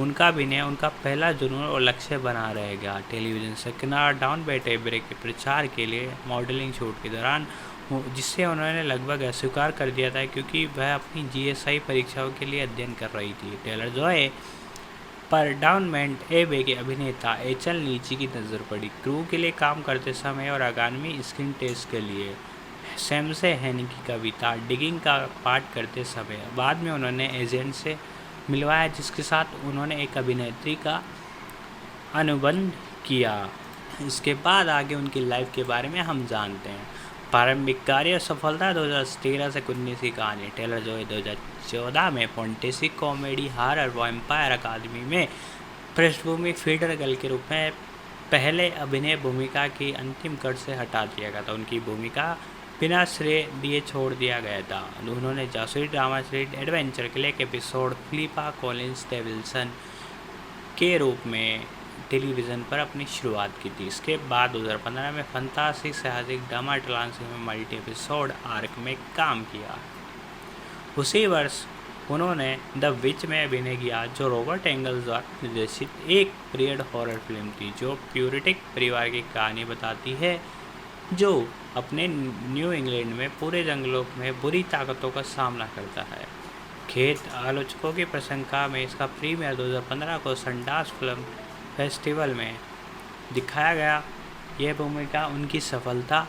उनका अभिनय उनका पहला जुनून और लक्ष्य बना रहेगा। टेलीविजन से किनारा डाउन बेटे ब्रेक के प्रचार के लिए मॉडलिंग शूट के दौरान, जिससे उन्होंने लगभग अस्वीकार कर दिया था क्योंकि वह अपनी GSI परीक्षाओं के लिए अध्ययन कर रही थी। टेलर जॉय पर डाउनमेंट एबे के अभिनेता एचल नीची की नज़र पड़ी। क्रू के लिए काम करते समय और आगामी स्क्रीन टेस्ट के लिए सैमसे हैनी की कविता डिगिंग का पाठ करते समय। बाद में उन्होंने एजेंट से मिलवाया, जिसके साथ उन्होंने एक अभिनेत्री का अनुबंध किया। इसके बाद आगे उनकी लाइफ के बारे में हम जानते हैं। प्रारंभिक कार्य सफलता 2013 से 19 की कहानी। टेलर जॉय 2014 में फैंटेसी कॉमेडी हॉरर वैम्पायर अकादमी में पृष्ठभूमि फीडर गर्ल के रूप में पहले अभिनय भूमिका की अंतिम कट से हटा दिया गया था। उनकी भूमिका बिना श्रेय दिए छोड़ दिया गया था। उन्होंने जासूसी ड्रामा सीरीज एडवेंचर के लिए एक एपिसोड फिलिपा कॉलिंस डेविल्सन के रूप में टेलीविज़न पर अपनी शुरुआत की थी। इसके बाद 2015 में फंतासी साहसिक ड्रामा अटलांटिस में मल्टी एपिसोड आर्क में काम किया। उसी वर्ष उन्होंने द विच में अभिनय किया, जो रॉबर्ट एंगल्स द्वारा निर्देशित एक पीरियड हॉरर फिल्म थी जो प्यूरिटिक परिवार की कहानी बताती है जो अपने न्यू इंग्लैंड में पूरे जंगलों में बुरी ताकतों का सामना करता है। खेत आलोचकों की प्रशंसा में इसका प्रीमियर 2015 को सनडांस फिल्म फेस्टिवल में दिखाया गया। यह भूमिका उनकी सफलता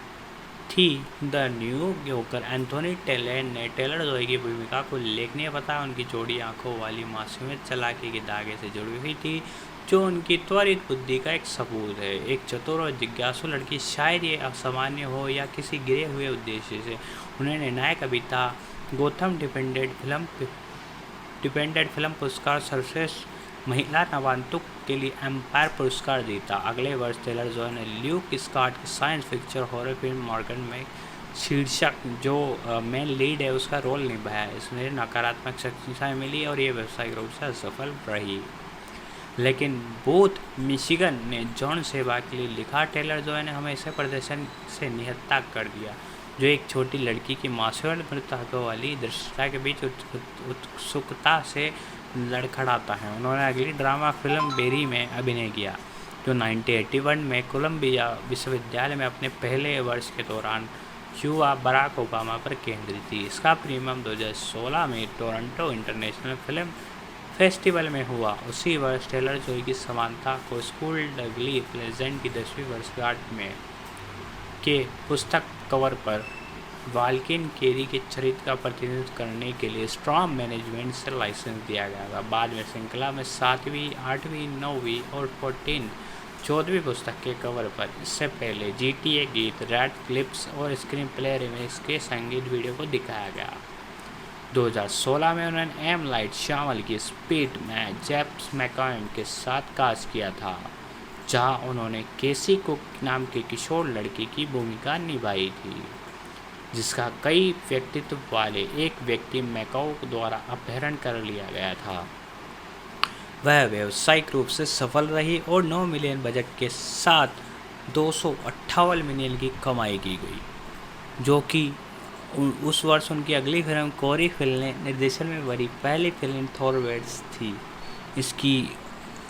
थी। The new yorker Anthony talent ने टेलर जॉय की भूमिका को उल्लेखनीय बताया। उनकी जोड़ी आंखों वाली मासूमियत चालाकी के धागे से जुड़ी हुई थी, जो उनकी त्वरित बुद्धि का एक सबूत है। एक चतुर और जिज्ञासु लड़की, शायद ये असामान्य हो या किसी गिरे हुए उद्देश्य से। उन्हें निर्णायक अभिनेता गोथम डिपेंडेंट फिल्म पुरस्कार सर्वश्रेष्ठ महिला नवागंतुक के लिए एम्पायर पुरस्कार जीता। अगले वर्ष टेलर जॉय ने ल्यूक स्कॉट की science fiction horror film Morgan में शीर्षक जो मेन लीड है उसका रोल निभाया। इसमें नकारात्मक समीक्षाएं मिली और ये व्यावसायिक रूप से असफल रही, लेकिन बूथ मिशिगन ने जॉन सेवा के लिए लिखा, टेलर जॉय ने हमें इसे प्रदर्शन से निहत्था कर दिया, जो एक छोटी लड़की की मासूम मृत आंखों वाली दृश्यता के बीच उत्सुकता से लड़खड़ाता है। उन्होंने अगली ड्रामा फिल्म बेरी में अभिनय किया, जो 1981 में कोलंबिया विश्वविद्यालय में अपने पहले वर्ष के दौरान युवा बराक ओबामा पर केंद्रित थी। इसका प्रीमियम 2016 में टोरंटो इंटरनेशनल फिल्म फेस्टिवल में हुआ। उसी वर्ष टेलर जॉय की समांथा को स्कूल डगली लेजेंड की 10वीं वर्षगांठ में के पुस्तक कवर पर वाल्किन केरी के चरित्र का प्रतिनिधित्व करने के लिए स्ट्रॉम मैनेजमेंट से लाइसेंस दिया गया था। बाद में श्रृंखला में 7वीं, 8वीं, 9वीं और 14वीं पुस्तक के कवर पर इससे पहले GTA गीत, रेड क्लिप्स और स्क्रीन प्ले रिमिक्स के संगीत वीडियो को दिखाया गया। 2016 में उन्होंने एम लाइट शामिल की स्पीड में जेम्स मैकॉय के साथ कास्ट किया था, जहां उन्होंने केसी कुक नाम के किशोर लड़के की भूमिका निभाई थी, जिसका कई व्यक्तित्व वाले एक व्यक्ति मैकाओ द्वारा अपहरण कर लिया गया था। वह व्यावसायिक रूप से सफल रही और 9 मिलियन बजट के साथ 258 मिलियन की कमाई की गई, जो कि उस वर्ष उनकी अगली फिल्म कोरी फिल ने निर्देशन में बनी पहली फिल्म थॉरवेट्स थी।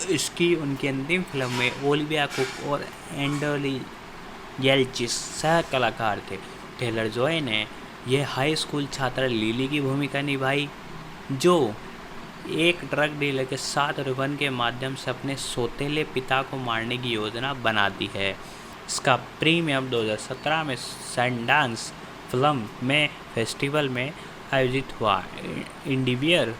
इसकी उनकी अंतिम फिल्म में ओलिविया कुक और एंडोली येल्चिस सह कलाकार थे। टेलर जॉय ने यह हाई स्कूल छात्रा लिली की भूमिका निभाई, जो एक ड्रग डीलर के साथ रिबन के माध्यम से अपने सौतेले पिता को मारने की योजना बनाती है। इसका प्रीमियम 2017 में सैंडांस फिल्म में फेस्टिवल में आयोजित हुआ। इंडिवियर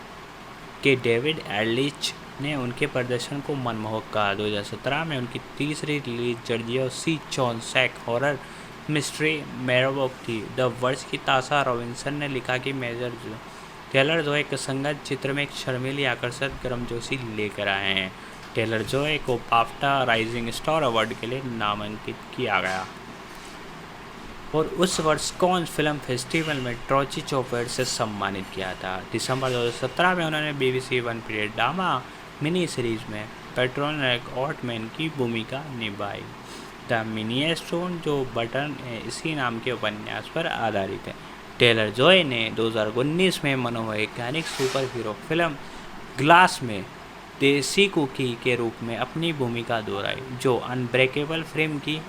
के डेविड एलिच ने उनके प्रदर्शन को मनमोहक कहा। 2017 में उनकी तीसरी रिलीज जर्जियो सी चॉन्सैक हॉरर मिस्ट्री मेरोबॉक थी। द वर्ष की ताशा रॉबिन्सन ने लिखा कि मेजर टेलर जॉय के संगत चित्र में एक शर्मीली आकर्षक गर्मजोशी लेकर आए हैं। टेलर जॉय को बाफ्टा राइजिंग स्टार अवार्ड के लिए नामांकित किया गया और उस वर्ष कॉन्स फिल्म फेस्टिवल में ट्रॉची चोपेट से सम्मानित किया था। दिसंबर 2017 में उन्होंने BBC one period drama mini series में पेट्रोनिक ऑटमैन की भूमिका निभाई। द मिनिएस्टोन जो बटन है इसी नाम के उपन्यास पर आधारित है। टेलर जॉय ने 2019 में मनोवैज्ञानिक सुपर हीरो फिल्म ग्लास में देसी कुकी के रूप में अपनी भूमिका दोहराई, जो अनब्रेकेबल फिल्म की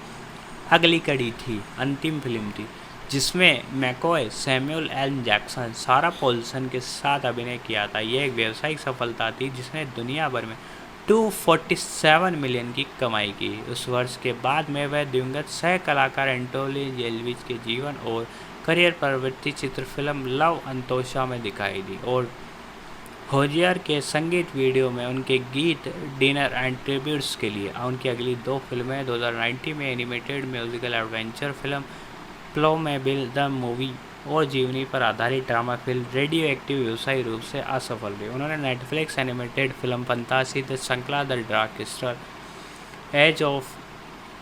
अगली कड़ी थी, अंतिम फिल्म थी, जिसमें मैकॉय, सैमुअल एल जैक्सन, सारा पॉल्सन के साथ अभिनय किया था। यह एक व्यावसायिक सफलता थी जिसने दुनिया भर में 247 मिलियन की कमाई की। उस वर्ष के बाद में वह दिवंगत सह कलाकार एंटोनी येल्विच के जीवन और करियर प्रवृत्ति चित्र फिल्म लव अंतोषा में दिखाई दी और होजियर के संगीत वीडियो में उनके गीत डिनर एंड ट्रिब्यूट्स के लिए। उनकी अगली 2 फिल्में 2019 में animated musical adventure film Playmobil the movie और जीवनी पर आधारित ड्रामा फिल्म रेडियो एक्टिव व्यवसायिक रूप से असफल रही। उन्होंने नेटफ्लिक्स एनिमेटेड फिल्म फंतासी द श्रृंखला the Dark Crystal Age of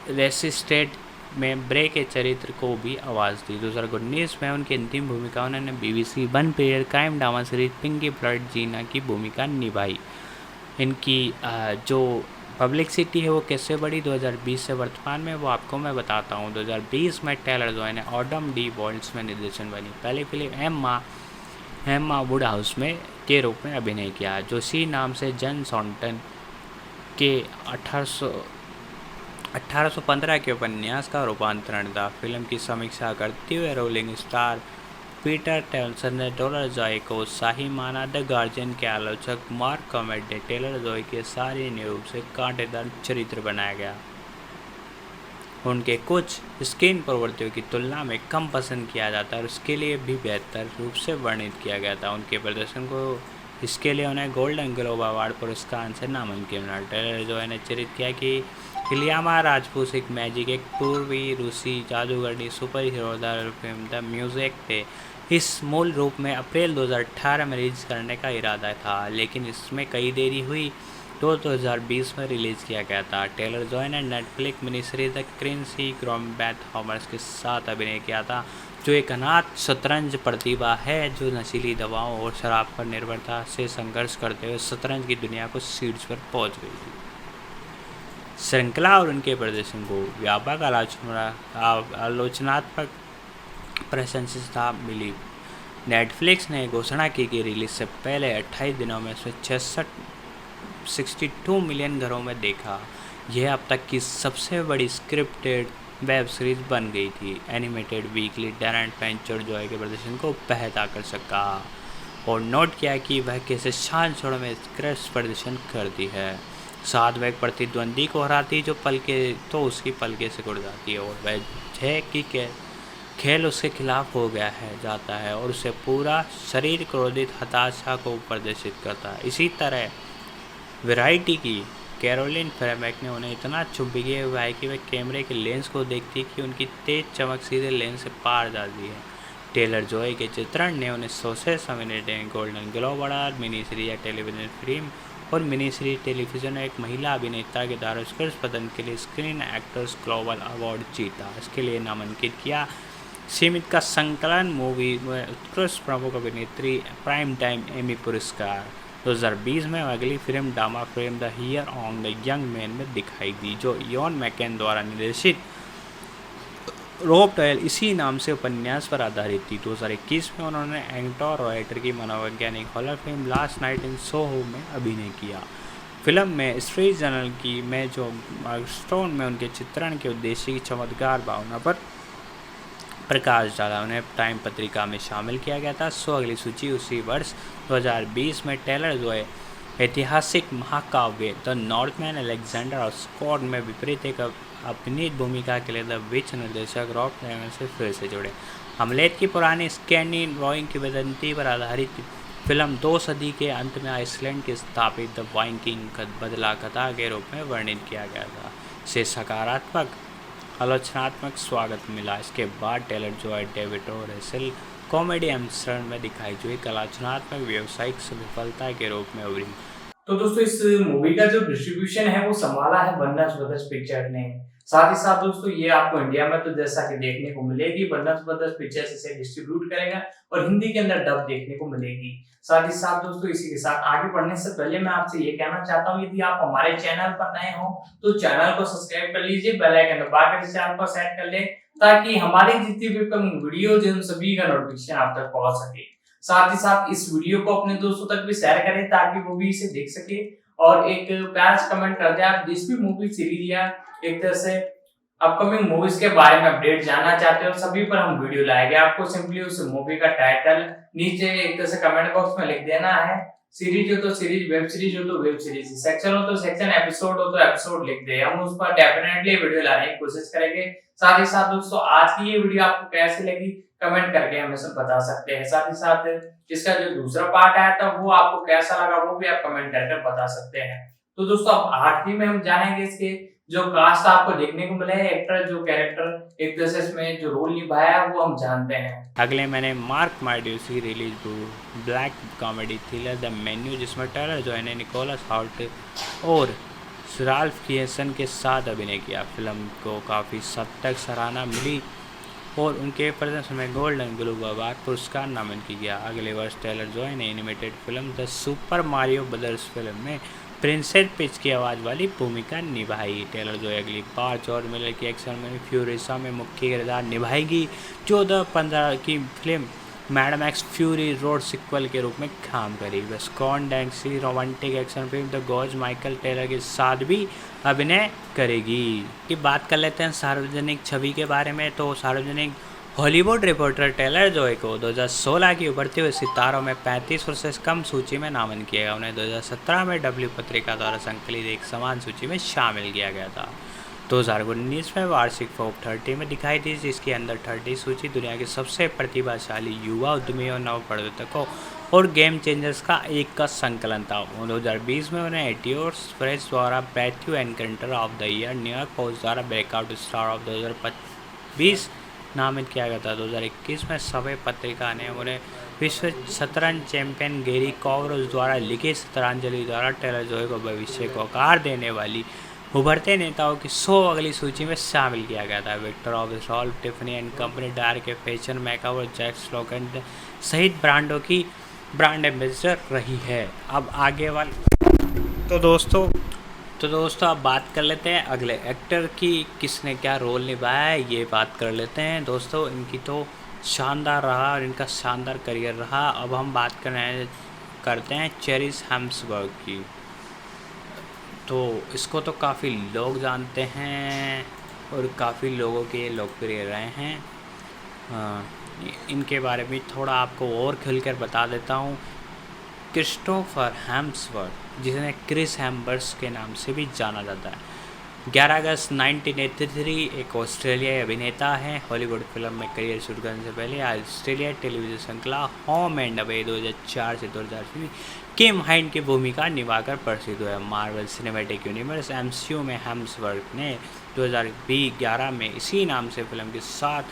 Resistance में ब्रे के चरित्र को भी आवाज़ दी। 2019 में उनकी अंतिम भूमिका उन्होंने BBC one period crime drama series पिंकी ब्लड जीना की भूमिका निभाई। इनकी जो पब्लिसिटी है वो कैसे बढ़ी 2020 से वर्तमान में, वो आपको मैं बताता हूँ। 2020 में टेलर जॉय ने ऑडम डी वॉल्ट्स में निर्देशन बनी पहली फिल्म एम्मा वुडहाउस में के रूप में अभिनय किया, जो सी नाम से जन सॉन्टन के 1815 के उपन्यास का रूपांतरण था। फिल्म की समीक्षा करते हुए रोलिंग स्टार पीटर टेलसन ने टेलर जॉय को शाही माना। द गार्जियन के आलोचक मार्क कॉमेट ने टेलर जॉय के सारे रूप से कांटेदार चरित्र बनाया गया, उनके कुछ स्क्रीन प्रवृत्तियों की तुलना में कम पसंद किया जाता है और उसके लिए भी बेहतर रूप से वर्णित किया गया था। उनके प्रदर्शन को इसके लिए उन्हें गोल्डन ग्लोब अवार्ड पुरस्कार से नामांकित मिला। टेलर जॉय ने चरित्र किया कि इलियामा राजपूत एक मैजिक, एक पूर्वी रूसी जादूगरनी super hero film the music थे। इस मूल रूप में अप्रैल 2018 में रिलीज करने का इरादा था, लेकिन इसमें कई देरी हुई तो 2020 में रिलीज़ किया गया था। टेलर जॉय ने नेटफ्लिक्स मिनी सीरीज द क्रिंसी ग्रोमबैथ हॉमर्स के साथ अभिनय किया था, जो एक अनाथ शतरंज प्रतिभा है जो नशीली दवाओं और शराब पर निर्भरता से संघर्ष करते हुए शतरंज की दुनिया को शीर्ष पर पहुंच गई थी। श्रृंखला और उनके प्रदर्शन को व्यापक आलोचनात्मक प्रशंसा मिली। नेटफ्लिक्स ने घोषणा की कि रिलीज से पहले 28 दिनों में 62 मिलियन घरों में देखा। यह अब तक की सबसे बड़ी स्क्रिप्टेड वेब सीरीज बन गई थी। Animated weekly talent venture Joy के प्रदर्शन को बेहतर कर सका और नोट किया कि वह कैसे शान छोड़ में उत्कृष्ट प्रदर्शन करती है। साथ वह एक प्रतिद्वंदी को हराती जो उसकी पलके से उड़ जाती है और वह जय की खेल उसके खिलाफ हो गया है जाता है और उसे पूरा शरीर क्रोधित हताशा को प्रदर्शित करता है। इसी तरह वैरायटी की कैरोलिन फेरमैक ने उन्हें इतना चुंबकीय हुआ है कि वह कैमरे के लेंस को देखती कि उनकी तेज चमक सीधे लेंस से पार जाती है। टेलर जॉय के चित्रण ने उन्हें 100 से nominated golden globe award, mini series या टेलीविजन फिल्म और मिनी सीरीज टेलीविजन एक महिला अभिनेता के द्वारा उत्कृष्ट प्रदर्शन के लिए स्क्रीन एक्टर्स ग्लोबल अवार्ड जीता। इसके लिए नामांकित किया। सीमित का संकलन मूवी में उत्कृष्ट प्रमुख अभिनेत्री प्राइम टाइम एमी पुरस्कार 2020 में अगली फिल्म drama frame the here on the young man में दिखाई दी, जो इयॉन मैकेन द्वारा निर्देशित रोब टॉयल इसी नाम से उपन्यास पर आधारित थी। 2021 में उन्होंने एंटोर राइटर की मनोवैज्ञानिक horror film last night in Soho में अभिनय किया। फिल्म में स्ट्रीट जर्नल की में जो माइलस्टोन में उनके चित्रण के उद्देश्य की चमत्कार भावना पर प्रकाश डाला, उन्हें टाइम पत्रिका में शामिल किया गया था। अगली सूची उसी वर्ष 2020 में टेलर जॉय ऐतिहासिक महाकाव्य द नॉर्थमैन अलेक्जेंडर और स्कॉट में विपरीत एक अभिनीत भूमिका के लिए द विच निर्देशक रॉब टाइमर से फिर से जुड़े। हमलेट की पुरानी स्कैंडिनेविया की किंवदंती पर आधारित फिल्म 2 सदी के अंत में आइसलैंड के स्थापित द वाइकिंग बदला कथा के रूप में वर्णित किया गया था। से सकारात्मक आलोचनात्मक स्वागत मिला। इसके बाद टेलर जॉय डेविड और रेसल कॉमेडी एम्स्टर्डम में दिखाई जो एक आलोचनात्मक व्यावसायिक विफलता के रूप में उभरी। तो दोस्तों इस मूवी का जो डिस्ट्रीब्यूशन है वो संभाला है बर्नर्स ब्रदर्स पिक्चर ने। साथ ही साथ दोस्तों ये आपको इंडिया में तो जैसा कि देखने को मिलेगी, बर्नर्स ब्रदर्स पिक्चर्स इसे डिस्ट्रीब्यूट करेगा और हिंदी के अंदर डब देखने को मिलेगी। साथ ही साथ दोस्तों इसी के साथ आगे बढ़ने से पहले मैं आपसे ये कहना चाहता हूँ, यदि आप हमारे चैनल पर नए हो तो चैनल को सब्सक्राइब कर लीजिए, बेल आइकन दबा कर चैनल पर सेट कर लें ताकि हमारी जितनी भी वीडियोज हैं उन सभी का नोटिफिकेशन आप तक पहुंच सके। साथ ही साथ इस वीडियो को अपने दोस्तों तक भी शेयर करें ताकि वो भी इसे देख सके और एक प्यार से कमेंट कर दे आप जिस भी मूवी सीरीज या एक तरह से अपकमिंग मूवीज के बारे में अपडेट जानना चाहते हो, सभी पर हम वीडियो लाएंगे। आपको सिंपली उस मूवी का टाइटल नीचे एक तरह से कमेंट बॉक्स में लिख देना है। सीरीज हो तो सीरीज, वेब सीरीज हो तो वेब सीरीज, सेक्शन हो तो सेक्शन, एपिसोड हो तो एपिसोड लिख दे। हम उस पर डेफिनेटली वीडियो लाने की कोशिश करेंगे। साथ ही साथ दोस्तों आज की ये वीडियो आपको कैसी लगी कमेंट करके हमें सब बता सकते हैं। साथ ही साथ इसका जो दूसरा पार्ट आया था वो आपको कैसा लगा वो भी आप कमेंट करके बता सकते हैं। तो दोस्तों अब आखिरी में हम जानेंगे इसके जो कास्ट आपको देखने को मिले, एक्टर जो कैरेक्टर एक तरह से इसमें जो रोल निभाया है वो हम जानते हैं। अगले मैंने मार्क मार्ड्यूस की release black comedy thriller the menu, जिसमें टेलर जॉय ने निकोलस हॉल्ट और राल्फ फियेसन के साथ अभिनय किया। फिल्म को काफ़ी हद तक सराहना मिली और उनके प्रदर्शन में गोल्डन ग्लोब अवार्ड पुरस्कार नामांकित किया। अगले वर्ष टेलर जॉय ने animated film the Super Mario Brothers film में प्रिंसेस पीच की आवाज़ वाली भूमिका निभाई। टेलर जॉय अगली बार जॉर्ज मिलर की एक्शन में फ्यूरिसा में मुख्य किरदार निभाएगी, जो 2015 की film Mad Max Fury Road sequel के रूप में काम करी। वह स्कॉट डैंक्स की romantic action film the Gorge Michael Taylor के साथ भी अभिनय करेगी। की बात कर लेते हैं सार्वजनिक छवि के बारे में। तो सार्वजनिक हॉलीवुड रिपोर्टर टेलर जॉय को 2016 की उभरते हुए सितारों में 35 वर्ष से कम सूची में नामांकित किया गया। उन्हें 2017 में डब्ल्यू पत्रिका द्वारा संकलित एक समान सूची में शामिल किया गया था। 2019 में वार्षिक फॉर्ब 30 में दिखाई दी, जिसके अंदर 30 सूची दुनिया के सबसे प्रतिभाशाली युवा उद्यमियों, नव प्रवर्तकों और गेम चेंजर्स का एक का संकलन था। 2020 में उन्हें एटियोर्स प्रेस द्वारा Matthew encounter of the year, New York post द्वारा ब्रेकआउट स्टार ऑफ 2020 नामित किया गया था। 2021 में सवै पत्रिका ने उन्हें विश्व शतरंज चैंपियन गैरी कॉवरोज द्वारा लिखित शतरंजलि द्वारा टेलर जॉय को भविष्य को आकार देने वाली उभरते नेताओं की 100 अगली सूची में शामिल किया गया था। Viktor of Rolf, Tiffany and company, Dior के फैशन मेकओवर, जैक्स स्लोगन सहित ब्रांडों की ब्रांड एम्बेसडर रही है। अब आगे वाले तो दोस्तों अब बात कर लेते हैं अगले एक्टर की, किसने क्या रोल निभाया है ये बात कर लेते हैं। दोस्तों इनकी तो शानदार रहा और इनका शानदार करियर रहा। अब हम बात करते हैं चेरिस हेम्सवर्थ की। तो इसको तो काफ़ी लोग जानते हैं और काफ़ी लोगों के लोकप्रिय रहे हैं। इनके बारे में थोड़ा आपको और खुलकर बता देता हूँ। क्रिस्टोफर हेम्सवर्थ, जिन्हें क्रिस हेम्सवर्थ के नाम से भी जाना जाता है, 11 अगस्त 1983 एक ऑस्ट्रेलियाई अभिनेता हैं। हॉलीवुड फिल्म में करियर शुरू करने से पहले ऑस्ट्रेलिया टेलीविजन श्रृंखला होम एंड अवे 2004 से 2008 किम हाइंड की भूमिका निभाकर प्रसिद्ध हुए। मार्वल सिनेमैटिक यूनिवर्स एमसीयू में हेम्सवर्थ ने 2011 में इसी नाम से फिल्म के साथ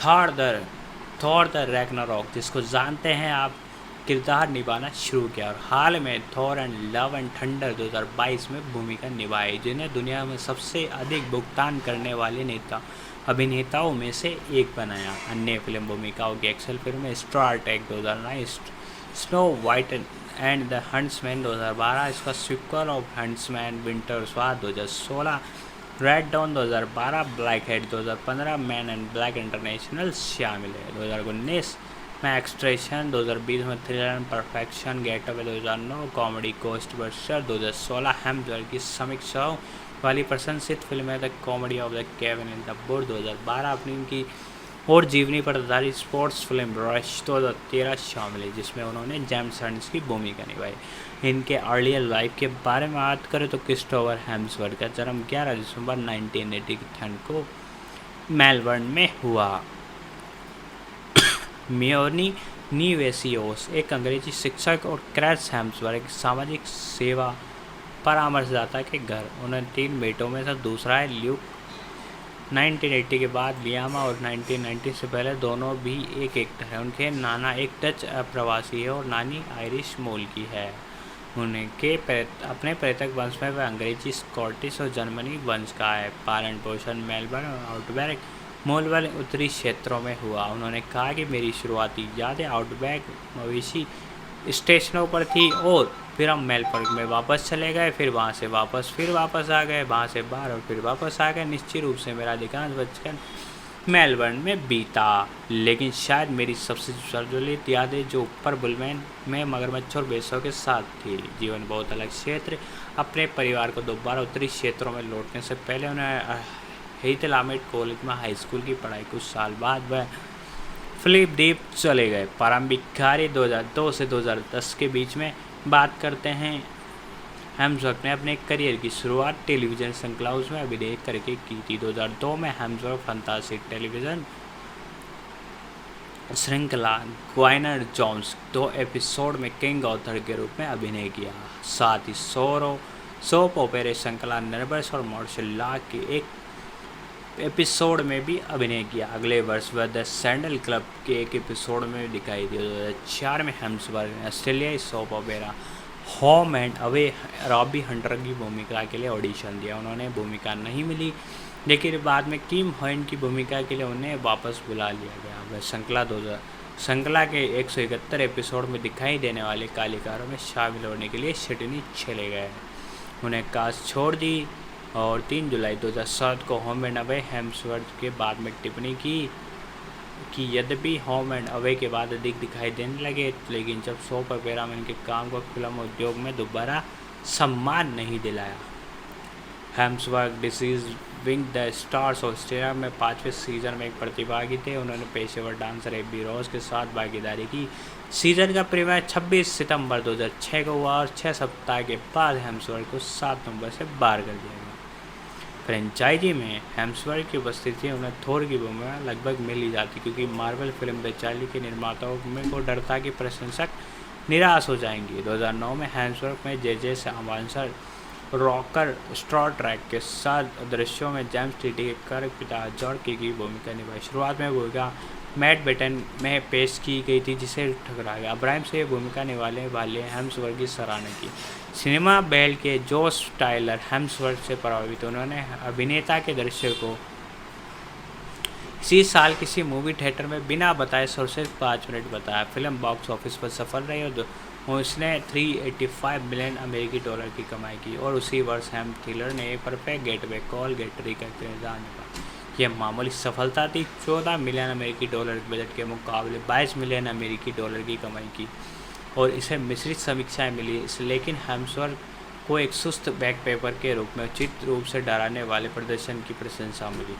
थॉर द रैग्नारॉक, जिसको जानते हैं आप, किरदार निभाना शुरू किया और हाल में Thor and love and thunder 2022 में भूमिका निभाई, जिन्हें दुनिया में सबसे अधिक भुगतान करने वाले अभिनेताओं में से एक बनाया। अन्य फिल्म भूमिकाओं की एक्सेल फिल्म में Star Trek 2009, Snow White and the Huntsman 2012, इसका सिक्वल ऑफ हंट्समैन विंटर स्वाद 2016, red dawn 2012, Blackhat 2015, man and black international शामिल है। 2019 में एक्सट्रेशन, 2020 में thriller and perfection, getaway 2009, comedy Ghostbusters 2016, Hemsworth की समीक्षा वाली प्रशंसित फिल्म है the comedy of the Kevin in the wood 2012, अपनी इनकी और जीवनी पर आधारित स्पोर्ट्स फिल्म रश 2013 शामिल है, जिसमें उन्होंने जेम्स हंट्स की भूमिका निभाई। इनके अर्लियर लाइफ के बारे में बात करें तो क्रिस्टोफर हेम्सवर्थ का जन्म 11 दिसंबर 1983 को मेलबर्न में हुआ। मियोनी नीवेसियोस एक अंग्रेजी शिक्षक और क्रिस हेम्सवर्थ एक सामाजिक सेवा परामर्शदाता के घर। उन्हें 3 बेटों में से दूसरा है ल्यूक। 1980 के बाद लियामा और 1990 से पहले दोनों भी एक एक्टर हैं। उनके नाना एक डच प्रवासी है और नानी आयरिश मूल की है। उनके अपने पैतृक वंश में वह अंग्रेजी, स्कॉटिश और जर्मनी वंश का है। पालन पोषण मेलबर्न और आउटबैक मोलवल उत्तरी क्षेत्रों में हुआ। उन्होंने कहा कि मेरी शुरुआती यादें आउटबैक मवेशी स्टेशनों पर थी और फिर हम मेलबर्न में वापस चले गए, फिर वहाँ से फिर वापस आ गए, वहाँ से बाहर और फिर वापस आ गए। निश्चित रूप से मेरा अधिकांश बचपन मेलबर्न में बीता, लेकिन शायद मेरी सबसे प्रज्वलित यादें जो ऊपर बुलमैन में मगरमच्छ और बेसों के साथ थी। जीवन बहुत अलग क्षेत्र। अपने परिवार को दोबारा उत्तरी क्षेत्रों में लौटने से पहले उन्हें हेथलामेट कॉलेज में हाई स्कूल की पढ़ाई, कुछ साल बाद वह फिलिप द्वीप चले गए। प्रारंभिक कार्य 2002 से 2010 के बीच में बात करते हैं। हेम्सवर्थ ने अपने करियर की शुरुआत टेलीविज़न श्रृंखलाओं में अभिनय करके की थी। 2002 में हेम्सवर्थ फंतासी टेलीविज़न श्रृंखला ग्वाइनर जोन्स 2 एपिसोड में किंग ऑथर के रूप में अभिनय किया। साथ ही सोप ओपेरा श्रृंखला नर्बस और मार्शल लॉ के एक एपिसोड में भी अभिनय किया। अगले वर्ष वह द सैंडल क्लब के एक एपिसोड में दिखाई दिया। 2004 में हेम्सवर्थ ने ऑस्ट्रेलियाई soap opera home and away Robbie Hunter की भूमिका के लिए ऑडिशन दिया। उन्होंने भूमिका नहीं मिली, लेकिन बाद में किम हाइंड की भूमिका के लिए उन्हें वापस बुला लिया गया। वह श्रृंखला के 171 एपिसोड में दिखाई देने वाले कलाकारों में शामिल होने के लिए सिडनी चले गए। उन्हें कास्ट छोड़ दी और 3 जुलाई 2007 को होम एंड अवे हेम्सवर्थ के बाद में टिप्पणी की कि यद्यपि होम एंड अवे के बाद अधिक दिखाई देने लगे, लेकिन जब सोप ओपेरा में उनके काम को फिल्म उद्योग में दोबारा सम्मान नहीं दिलाया। Hemsworth deceiving the stars Australia में 5वें सीजन में एक प्रतिभागी थे। उन्होंने पेशेवर डांसर एबी रोज के साथ भागीदारी की। सीजन का प्रीमियर 26 सितंबर 2006 को हुआ और 6 सप्ताह के बाद हेम्सवर्थ को 7 नवंबर से बाहर कर दिया गया। फ्रेंचाइजी में हेम्सवर्थ की उपस्थिति उन्हें थोर की भूमिका लगभग मिल ही जाती, क्योंकि मार्वल फिल्म बेचाली के निर्माताओं में को डर था कि प्रशंसक निराश हो जाएंगे। 2009 में हेम्सवर्थ में जे सामांसर रॉकर स्टार ट्रैक के साथ दृश्यों में जेम्स टीटी के कर पिता जॉर्ज की भूमिका निभाई। शुरुआत में भूमिका मैट बेटन में पेश की गई थी, जिसे ठुकरा गया। अब्राहम से भूमिका निभाने वाले हेम्सवर्थ की सराहना की। सिनेमा बेल के जोश टायलर हेम्सवर्थ से प्रभावित। उन्होंने अभिनेता के दृश्य को इसी साल किसी मूवी थिएटर में बिना बताए सिर्फ 5 मिनट बताया। फिल्म बॉक्स ऑफिस पर सफल रही और उसने 385 मिलियन अमेरिकी डॉलर की कमाई की और उसी वर्ष हेम थ्रिलर ने परफेक्ट गेटवे कॉल गेटरी का किरदार निभाया। यह मामूली सफलता थी। 14 मिलियन अमेरिकी डॉलर बजट के मुकाबले 22 मिलियन अमेरिकी डॉलर की कमाई की और इसे मिश्रित समीक्षाएं मिली। लेकिन हेम्सवर्थ को एक सुस्त बैकपेपर के रूप में उचित रूप से डराने वाले प्रदर्शन की प्रशंसा मिली।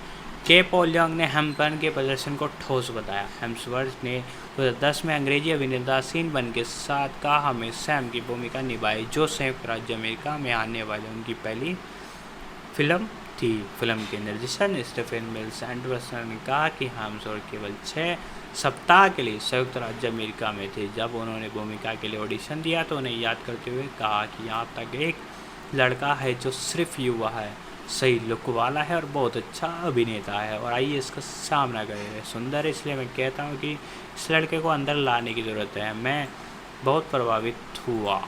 के पॉल यंग ने हैम्पटन के प्रदर्शन को ठोस बताया। हेम्सवर्थ ने 2010 में अंग्रेजी अभिनेता सीन बन के साथ कहा में सैम की भूमिका निभाई, जो संयुक्त राज्य अमेरिका में आने वाली उनकी पहली फिल्म थी। फिल्म के निर्देशक स्टीफन मिल्स एंडरसन ने कहा कि हेम्सवर्थ केवल 6 सप्ताह के लिए संयुक्त राज्य अमेरिका में थे। जब उन्होंने भूमिका के लिए ऑडिशन दिया तो उन्हें याद करते हुए कहा कि यहाँ तक एक लड़का है जो सिर्फ युवा है, सही लुक वाला है और बहुत अच्छा अभिनेता है और आइए इसका सामना करें। सुंदर है, इसलिए मैं कहता हूँ कि इस लड़के को अंदर लाने की ज़रूरत है। मैं बहुत प्रभावित हुआ।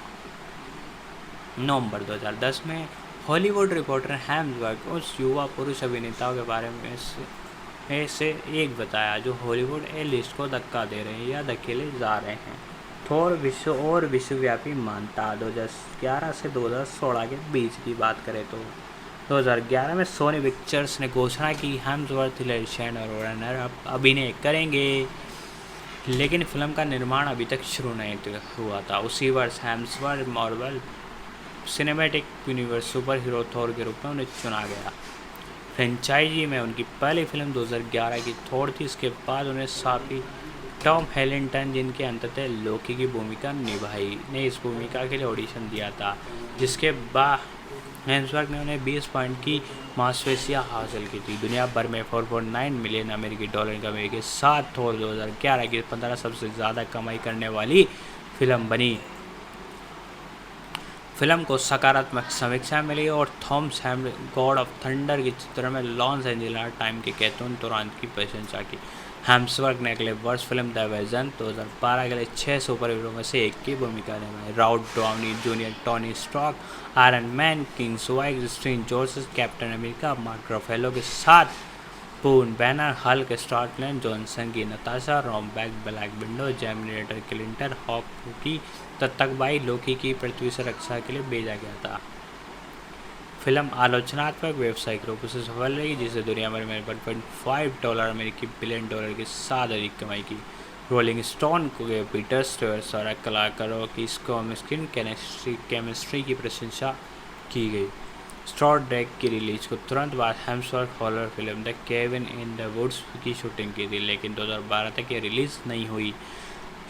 नवंबर 2010 में हॉलीवुड रिपोर्टर हेम्सवर्थ उस युवा पुरुष अभिनेताओं के बारे में से एक बताया जो हॉलीवुड ए लिस्ट को धक्का दे रहे हैं या धकेले जा रहे हैं। थोर विश्व और विश्वव्यापी मान्यता 2011 से 2016 के बीच की बात करें तो 2011 में सोनी पिक्चर्स ने घोषणा की हेम्सवर्थ लेजेंड और वार्नर अब अभिनय करेंगे, लेकिन फिल्म का निर्माण अभी तक शुरू नहीं हुआ था। उसी वर्ष Hemsworth Marvel cinematic universe super hero Thor के रूप में उन्हें चुना गया। फ्रेंचाइजी में उनकी पहली फिल्म 2011 की थोर थी। इसके बाद उन्हें साथी टॉम हेलिंगटन, जिनके अंततः लोकी की भूमिका निभाई, ने इस भूमिका के लिए ऑडिशन दिया था, जिसके बाद हेम्सवर्थ ने उन्हें 20 पॉइंट की मांसपेशियां हासिल की थी। दुनिया भर में 4.9 मिलियन अमेरिकी डॉलर कमाई के साथ थोर 2011 की 15 सबसे ज़्यादा कमाई करने वाली फिल्म बनी। फिल्म को सकारात्मक समीक्षा मिली और Thomas hams God of thunder के चित्र में लॉस एंजेलिस टाइम के कैथरीन तुरांत की प्रशंसा की। हेम्सवर्थ ने अगले वर्ष फिल्म द वेजन 2012 के लिए 6 सुपर हीरो में से एक की भूमिका निभाई। Robert Downey Junior, Tony Stark, Iron Man, किंग स्वाइग, Steve George, Captain America, Mark Ruffalo के साथ पून बैनर, हल्क, स्कॉटलैंड जॉनसन की नताशा, रॉमबैक, ब्लैक विंडो, जेमिनेटर क्लिंटन, हॉक की तत्तकबाई लोकी की पृथ्वी से रक्षा के लिए भेजा गया था। फिल्म आलोचनात्मक व्यावसायिक रूप से सफल रही, जिसे दुनिया भर में $1.5 अमेरिकी बिलियन डॉलर के साथ अधिक कमाई की। रोलिंग स्टोन को पीटर स्टीवर्स और कलाकारों की स्क्रीन केमिस्ट्री की प्रशंसा की गई। स्टार ट्रेक की रिलीज को तुरंत बाद Hemsworth horror film the Kevin in the woods की शूटिंग की थी, लेकिन 2012 तक ये रिलीज नहीं हुई।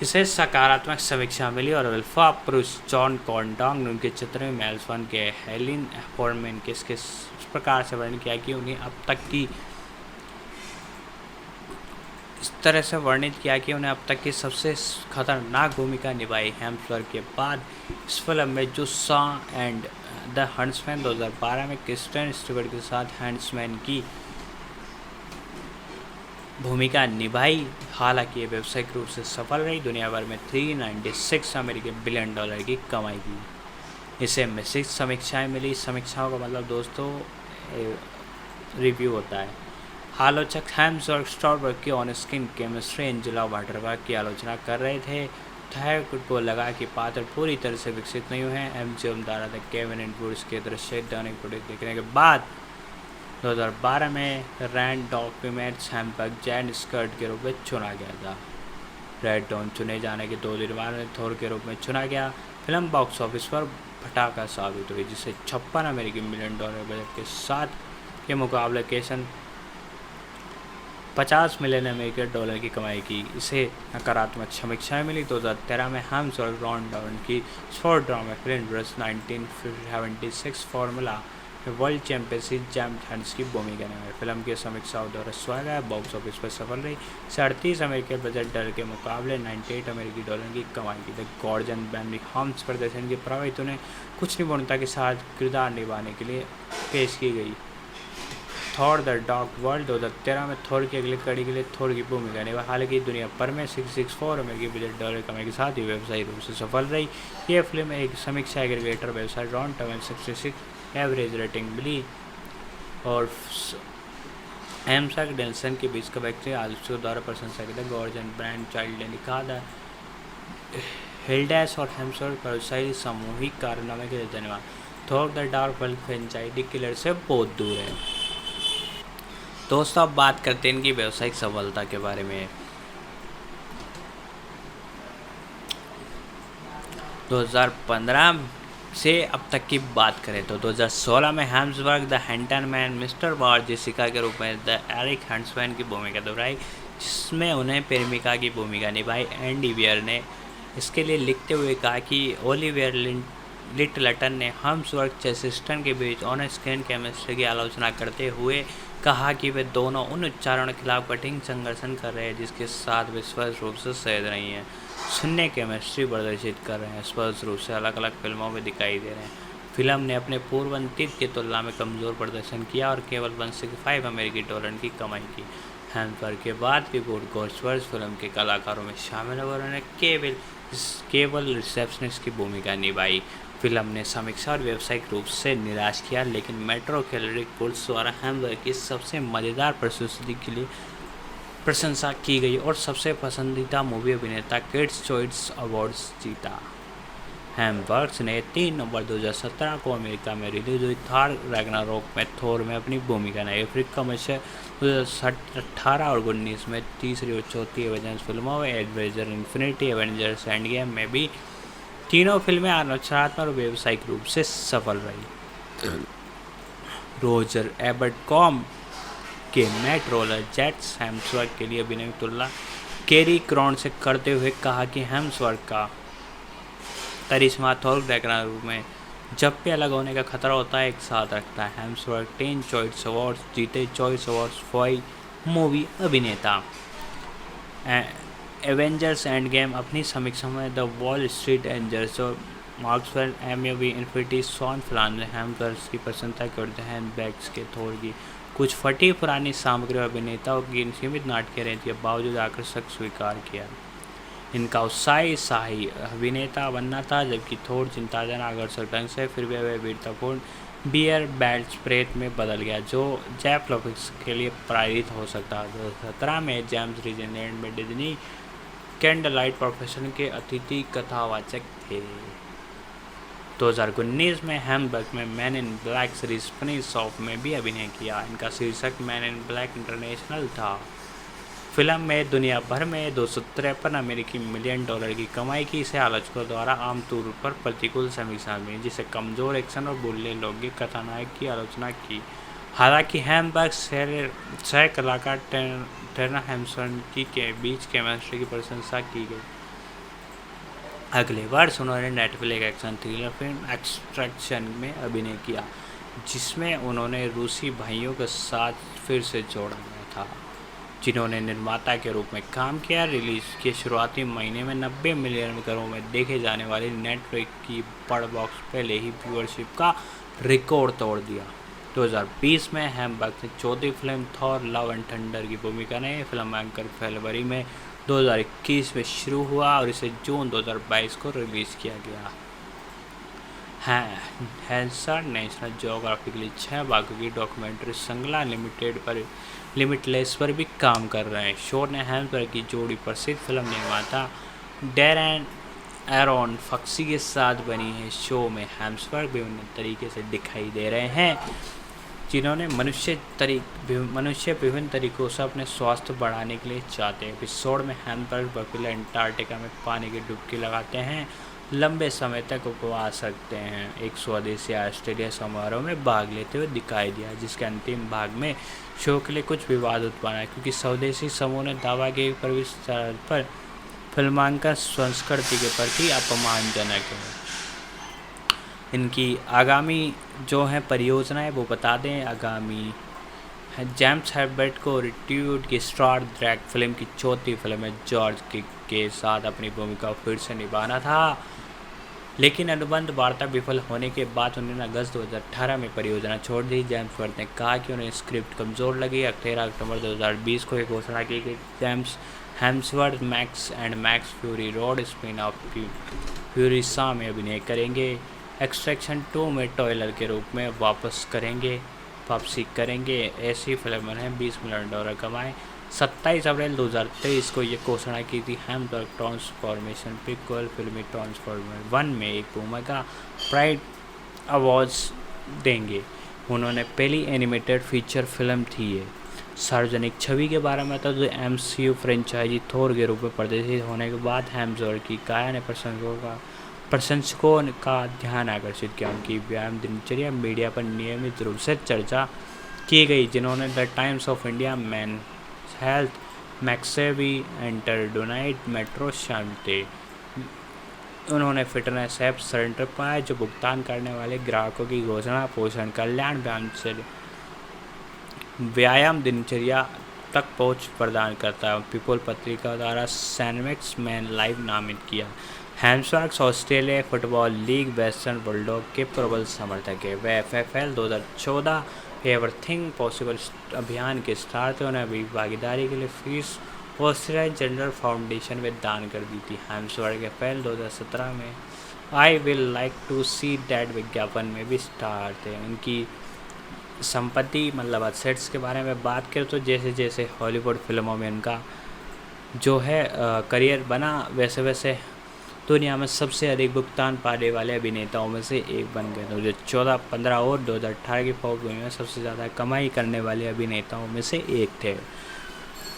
इसे सकारात्मक समीक्षा मिली और अल्फा पुरुष जॉन कॉन्डोंग ने उनके चित्र में मेल्सन के हेलिन फोरमैन के इस प्रकार से वर्णन किया कि उन्हें अब तक की इस तरह से वर्णित किया कि उन्हें अब तक की सबसे खतरनाक भूमिका निभाई। हेम्सवर्थ के बाद इस फिल्म में जो सॉ एंड द हंट्समैन 2012 में क्रिस्टन स्टीवर्ट के साथ हंट्समैन की भूमिका निभाई। हालांकि ये व्यावसायिक रूप से सफल रही, दुनिया भर में 396 अमेरिकी बिलियन डॉलर की कमाई की। इसे मिश्रित समीक्षाएं मिली। समीक्षाओं का मतलब दोस्तों रिव्यू होता है। आलोचक हेम्सवर्थ स्टारबर्ग की ऑन स्क्रीन केमिस्ट्री, एंजेला वाटरबर्ग की आलोचना कर रहे थे। थैयर को लगा कि पात्र पूरी तरह से विकसित नहीं हुए हैं। एमजीएम द्वारा द केविन इन वुड्स के दृश्य दैनिक प्रोडक्ट देखने के बाद 2012 में रैंड डॉक्यूमेंट्स हेम्सवर्थ जैन स्कर्ट के रूप में चुना गया था। रेड डॉन चुने जाने के 2 दिन बाद थोर के रूप में चुना गया। फिल्म बॉक्स ऑफिस पर पटाखा साबित हुई, जिसे 56 अमेरिकी मिलियन डॉलर बजट के साथ के मुकाबले केसन 50 मिलियन अमेरिकी डॉलर की कमाई की। इसे नकारात्मक समीक्षाएं मिली। 2013 में हेम्सवर्थ रॉन डाउन की sport drama film 1976 formula world championship jam hunts की भूमिका निभाई। फिल्म की समीक्षाओं द्वारा स्वागत बॉक्स ऑफिस पर सफल रही। 38 अमेरिकी बजट डॉलर के मुकाबले 98 अमेरिकी डॉलर की कमाई की। द गॉर्जन बैनरी हम्स प्रदर्शन की प्रभावित उन्हें कुछ निपुणता के साथ किरदार निभाने के लिए पेश की गई। थॉर द डार्क वर्ल्ड 2013 में थॉर की अगली कड़ी के लिए थॉर की भूमिका निभाई। हालांकि दुनिया भर में 664 अमेरिकी बजट डॉलर कमाई के साथ ही व्यवसायिक रूप से सफल रही। यह फिल्म एक समीक्षा aggregator website Rotten Tomatoes 66 average rating मिली और हेम्सवर्थ डेल्सन के बीच का व्यक्ति आलोचकों द्वारा प्रशंसा की। गॉर्जन ब्रांड चाइल्ड ने लिखा था हिल्डेस और हेम्सवर्थ व्यवसायी सामूहिक कारनामे के लिए धन्यवाद। Thor the dark world franchise killer से बहुत दूर है। दोस्तों अब बात करते हैं इनकी व्यावसायिक सफलता के बारे में। 2015 से अब तक की बात करें तो 2016 में Hemsworth the Huntsman mister war Jessica के रूप में द एरिक हंट्समैन की भूमिका दोहराई, जिसमें उन्हें प्रेमिका की भूमिका निभाई। एंडी वियर ने इसके लिए लिखते हुए कहा कि ओलिवियर लिटलटन ने हेम्सवर्थ चेसिस्टन के बीच ऑन स्क्रीन केमिस्ट्री की आलोचना करते हुए कहा कि वे दोनों उन उच्चारणों के खिलाफ कठिन संघर्षण कर रहे हैं जिसके साथ वे स्पष्ट रूप से सहज नहीं हैं, शून्य केमिस्ट्री प्रदर्शित कर रहे हैं, स्पष्ट रूप से अलग अलग फिल्मों में दिखाई दे रहे हैं। फिल्म ने अपने पूर्व अंतिम की तुलना में कमज़ोर प्रदर्शन किया और केवल $165 अमेरिकी डॉलर की कमाई की। हेम्सवर्थ के बाद भी वुड गॉस्वर्थ फिल्म के कलाकारों में शामिल हुए और उन्होंने केवल रिसेप्शनिस्ट की भूमिका निभाई। फिल्म ने समीक्षा और व्यावसायिक रूप से निराश किया, लेकिन मेट्रो कैलोरी पुल्स द्वारा हेम्सवर्थ की सबसे मज़ेदार प्रस्तुति के लिए प्रशंसा की गई और सबसे पसंदीदा मूवी अभिनेता किड्स चॉइस अवार्ड्स जीता। हेम्सवर्थ ने 3 नवंबर 2017 को अमेरिका में रिलीज हुई थॉर रैग्नारोक में थोर में अपनी भूमिका निभाई। अफ्रीका में 2018 और 2019 में तीसरी और चौथी एवेंजर्स फिल्मों में Avenger infinity, Avengers end game में भी तीनों फिल्में आलोचनात्मक और व्यावसायिक रूप से सफल रही। रोजर एबर्टकॉम के मैट रोलर जेट्स हेम्सवर्थ के लिए अभिनय की तुलना कैरी क्रॉन से करते हुए कहा कि हेम्सवर्थ का करिश्मा थोर रैग्नारोक में जब भी अलग होने का खतरा होता है एक साथ रखता है। हेम्सवर्थ 10 चॉइस अवार्ड्स जीते, चॉइस अवार्ड्स फॉर मूवी अभिनेता। एवेंजर्स एंड गेम अपनी समीक्षा में द वॉल स्ट्रीट एंजर्स और मार्क्सवेल एमयूवी इन्फिनिटी शॉन फ्लान ने हेम्सवर्थ की प्रशंसा करते हैं। बैग्स के थोर की कुछ फटी पुरानी सामग्री और अभिनेताओं की सीमित नाटकीय रहती के बावजूद आकर्षक स्वीकार किया। इनका उत्साही शाही अभिनेता बनना था, जबकि थोर चिंताजनक आकर्षक ढंग से फिर भी वह वीरतापूर्ण बियर बेल्ट प्रेत में बदल गया, जो जेफ लॉपिक्स के लिए प्रेरित हो सकता। 2017 में जेम्स रीजनलैंड में डिज्नी कैंडललाइट प्रोफेशन के अतिथि कथावाचक थे। 2019 में हेम्सवर्थ में man in black series finish off में भी अभिनय किया। इनका शीर्षक मैन इन ब्लैक इंटरनेशनल था। फिल्म में दुनिया भर में $253 अमेरिकी मिलियन की कमाई की। इसे आलोचकों द्वारा आमतौर पर प्रतिकूल समीक्षा मिली, जिसे कमजोर एक्शन और बुल्ले लौकिक कथानायक की आलोचना की। हालांकि हेम्सवर्थ सह कलाकार टर्नर हेम्सवर्थ के बीच केमिस्ट्री की प्रशंसा की गई। अगले वर्ष उन्होंने Netflix action thriller film extraction में अभिनय किया, जिसमें उन्होंने रूसी भाइयों के साथ फिर से जोड़ा गया था, जिन्होंने निर्माता के रूप में काम किया। रिलीज के शुरुआती महीने में 90 मिलियन घरों में देखे जाने वाली नेटफ्लिक्स की बर्ड बॉक्स पहले ही व्यूअरशिप का रिकॉर्ड तोड़ दिया। 2020 में हेम्सवर्थ ने चौथी film Thor love and thunder की भूमिका ने फिल्मांकन फरवरी में 2021 में शुरू हुआ और इसे जून 2022 को रिलीज़ किया गया। हेम्सवर्थ नेशनल ज्योग्राफिक के लिए 6 भागों की डॉक्यूमेंट्री श्रृंखला लिमिटलेस पर भी काम कर रहे हैं। शो ने हेम्सवर्थ की जोड़ी प्रसिद्ध फिल्म निर्माता डैरेन एरोन फक्सी के साथ बनी है। शो में हेम्सवर्थ विभिन्न तरीके से दिखाई दे रहे हैं, जिन्होंने मनुष्य विभिन्न तरीकों से अपने स्वास्थ्य बढ़ाने के लिए चाहते हैं। एपिसोड में हेम्सवर्थ बर्फीले अंटार्कटिका में पानी की डुबकी लगाते हैं, लंबे समय तक उपवास रखते हैं। एक स्वदेशी ऑस्ट्रेलिया समारोह में भाग लेते हुए दिखाई दिया, जिसके अंतिम भाग में शो के लिए कुछ विवाद उत्पन्न है, क्योंकि स्वदेशी समूह ने दावा किया कि प्रवेश पर फिल्मांकन संस्कृति के प्रति अपमानजनक है। इनकी आगामी जो है परियोजना है वो बता दें। आगामी जेम्स हेर्बर्ट को रिट्यूड की स्टार ट्रैक फिल्म की चौथी फिल्म में जॉर्ज के साथ अपनी भूमिका फिर से निभाना था, लेकिन अनुबंध वार्ता विफल होने के बाद उन्होंने अगस्त 2018 में परियोजना छोड़ दी। जेम्स हेर्बर्ट ने कहा कि उन्हें स्क्रिप्ट कमज़ोर लगी। 13 अक्टूबर 2020 को एक घोषणा की कि James Hemsworth max and max Fury road spin off fury सा में अभिनय करेंगे। एक्सट्रैक्शन 2 में टॉयलर के रूप में वापसी करेंगे। ऐसी फिल्म ने $20 मिलियन कमाए। 27 अप्रैल 2023 को ये घोषणा की थी। Hemsworth transformation prequel film transformer 1 में एक भूमिका प्राइड अवार्ड्स देंगे। उन्होंने पहली एनिमेटेड फीचर फिल्म थी ये। सार्वजनिक छवि के बारे में तो MCU फ्रेंचाइजी थोर के रूप में प्रदर्शित होने के बाद हेम्सवर्थ की काया ने प्रशंसकों का प्रशंसकों का ध्यान आकर्षित किया। उनकी व्यायाम दिनचर्या मीडिया पर नियमित रूप से चर्चा की गई, जिन्होंने the Times of India, man health, मैक्सेवी, एंटरडोनाइट, मेट्रो शामिल थे। उन्होंने फिटनेस ऐप सरेंडर पाया, जो भुगतान करने वाले ग्राहकों की घोषणा, पोषण, कल्याण, व्यायाम दिनचर्या तक पहुंच प्रदान करता है। पीपल पत्रिका द्वारा सैनमेक्स मैन लाइव नामित किया। Hemsworth Australia football league western bulldog के प्रबल समर्थक है। वे FFL 2014 एवरीथिंग पॉसिबल अभियान के स्टार थे। उन्हें अभी भागीदारी के लिए फीस ऑस्ट्रेलियन जनरल फाउंडेशन में दान कर दी थी। हैम्सवर्क FFL 2017 में I will like to see that विज्ञापन में भी स्टार थे। उनकी संपत्ति मतलब असेट्स के बारे में बात करें तो जैसे जैसे हॉलीवुड फिल्मों में उनका जो है करियर बना, वैसे वैसे दुनिया में सबसे अधिक भुगतान पाने वाले अभिनेताओं में से एक बन गए। 2014, 15 और 2018 की फॉक्स में सबसे ज़्यादा कमाई करने वाले अभिनेताओं में से एक थे।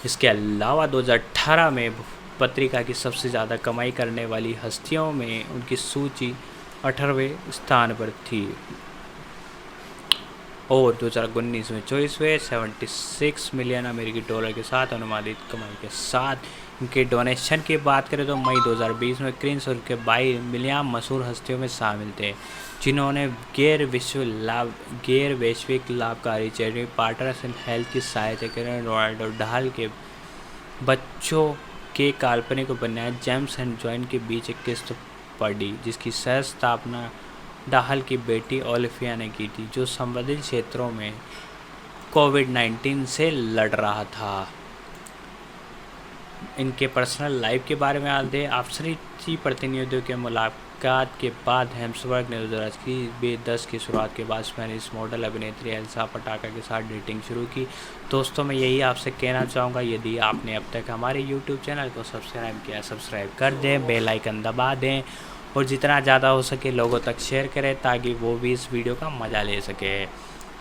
इसके अलावा 2018 में पत्रिका की सबसे ज़्यादा कमाई करने वाली हस्तियों में उनकी सूची 18वें स्थान पर थी और 2019 में 24वें 76 मिलियन अमेरिकी डॉलर के साथ अनुमानित कमाई के साथ। इनके डोनेशन की बात करें तो मई 2020 में क्रिंस और उनके 22 मिलियन मशहूर हस्तियों में शामिल थे, जिन्होंने गैर वैश्विक लाभकारी चैरिटी पार्टनर्स इन हेल्थ की सहायता के लिए रोनाल्डो ढाल के बच्चों के काल्पनिक उपन्यास जेम्स एंड जॉन के बीच एक किस्त पड़ी, जिसकी सह स्थापना डाहल की बेटी ओलिविया ने की थी, जो संबंधित क्षेत्रों में कोविड-19 से लड़ रहा था। इनके पर्सनल लाइफ के बारे में आते अफसरी प्रतिनिधियों के मुलाकात के बाद हेम्सवर्क ने 2010 की शुरुआत के बाद स्पेनिश मॉडल अभिनेत्री एल्सा पटाका के साथ डेटिंग शुरू की। दोस्तों, मैं यही आपसे कहना चाहूँगा, यदि आपने अब तक हमारे यूट्यूब चैनल को सब्सक्राइब किया, सब्सक्राइब कर दें, बेल आइकन दबा दें और जितना ज़्यादा हो सके लोगों तक शेयर करें ताकि वो भी इस वीडियो का मज़ा ले सके।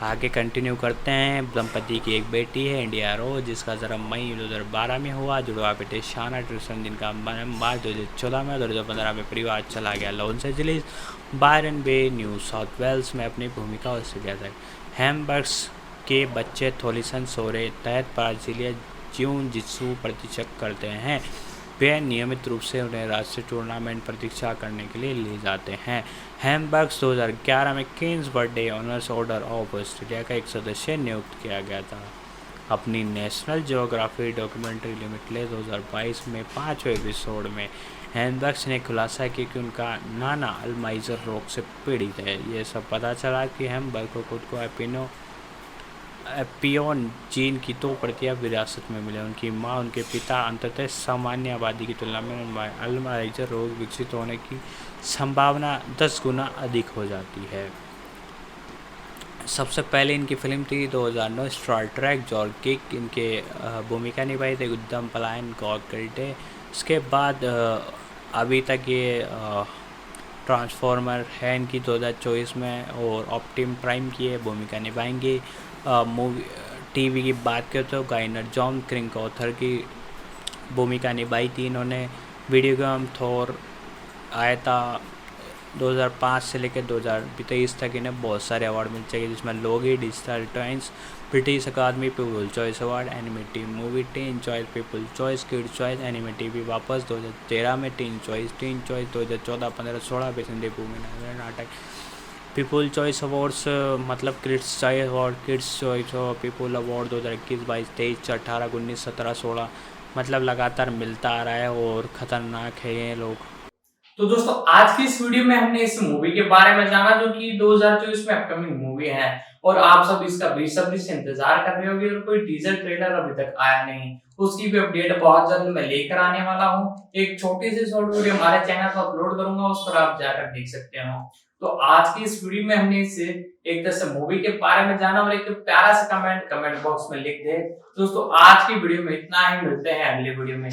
आगे कंटिन्यू करते हैं। दंपति की एक बेटी है, इंडिया रोज, जिसका जन्म मई 2012 में हुआ। जुड़वा बेटे शाना ट्रिसन, जिनका मार्च 2014 में, 2015 में परिवार चला गया लॉस एंजलिस, बायरन बे, न्यू साउथ वेल्स में अपनी भूमिका ऑस्ट्रेलिया तक। हैम्बर्ग्स के बच्चे थोलिसन सोरे तहत ब्राजीलिया ज्यून जित्सु प्रशिक्षक करते हैं। वे नियमित रूप से उन्हें राष्ट्रीय टूर्नामेंट प्रतीक्षा करने के लिए ले जाते हैं। हैम्बर्ग्स 2011 में Kings birthday honours order of Australia का एक सदस्य नियुक्त किया गया था। अपनी नेशनल ज्योग्राफी डॉक्यूमेंट्री लिमिटेड 2022 में 5वें एपिसोड में हैम्बर्ग्स ने खुलासा किया कि उनका नाना अल्जाइमर रोग से पीड़ित है। ये सब पता चला कि हैम्बर्ग को खुद को एपियोन जीन की 2 प्रतियां विरासत में मिले। उनकी मां, उनके पिता अंततः सामान्य आबादी की तुलना में अल्जाइमर रोग विकसित होने की संभावना 10 गुना अधिक हो जाती है। सबसे पहले इनकी फिल्म थी 2009 स्टार ट्रेक जॉर्ज किक, इनके भूमिका निभाई थी उद्यम पलायन गॉडकरिटे। इसके बाद अभी तक ये ट्रांसफॉर्मर है इनकी 2024 में और ऑप्टिम प्राइम की है भूमिका निभाएंगी। मूवी टीवी की बात करें तो गाइनर जॉन क्रिंकऑथर की भूमिका निभाई थी इन्होंने। वीडियो गेम थोर आया था 2005 से लेकर 2023 तक, इन्हें बहुत सारे अवार्ड मिल चुके, जिसमें Logie, digital times, British academy people choice award, एनिमेटिव movie teen choice, people choice, kids choice, एनिमेटिव भी वापस 2013 में टीन चॉइस 2014, 15, 16 बेचंदे भूमि नाटक पीपल चॉइस अवार्ड्स, मतलब kids choice award, kids choice people award 2021, 22, 23, 18, 19, 17, 16, मतलब लगातार मिलता आ रहा है और ख़तरनाक है ये लोग। तो दोस्तों, आज की इस वीडियो में हमने इस मूवी के बारे में जाना जो कि 2024 में अपकमिंग मूवी है और आप सब इसका बेसब्री से इंतजार कर रहे होंगे और कोई टीजर ट्रेलर अभी तक आया नहीं, उसकी भी अपडेट बहुत जल्द मैं लेकर आने वाला हूँ। एक छोटी सी शॉर्ट वीडियो हमारे चैनल पर अपलोड करूंगा, उस पर आप जाकर देख सकते हो। तो आज की इस वीडियो में हमने इसे एक तरह से मूवी के बारे में जाना और एक प्यारा सा कमेंट बॉक्स में लिख दे। दोस्तों, आज की वीडियो में इतना ही, मिलते हैं अगले वीडियो में।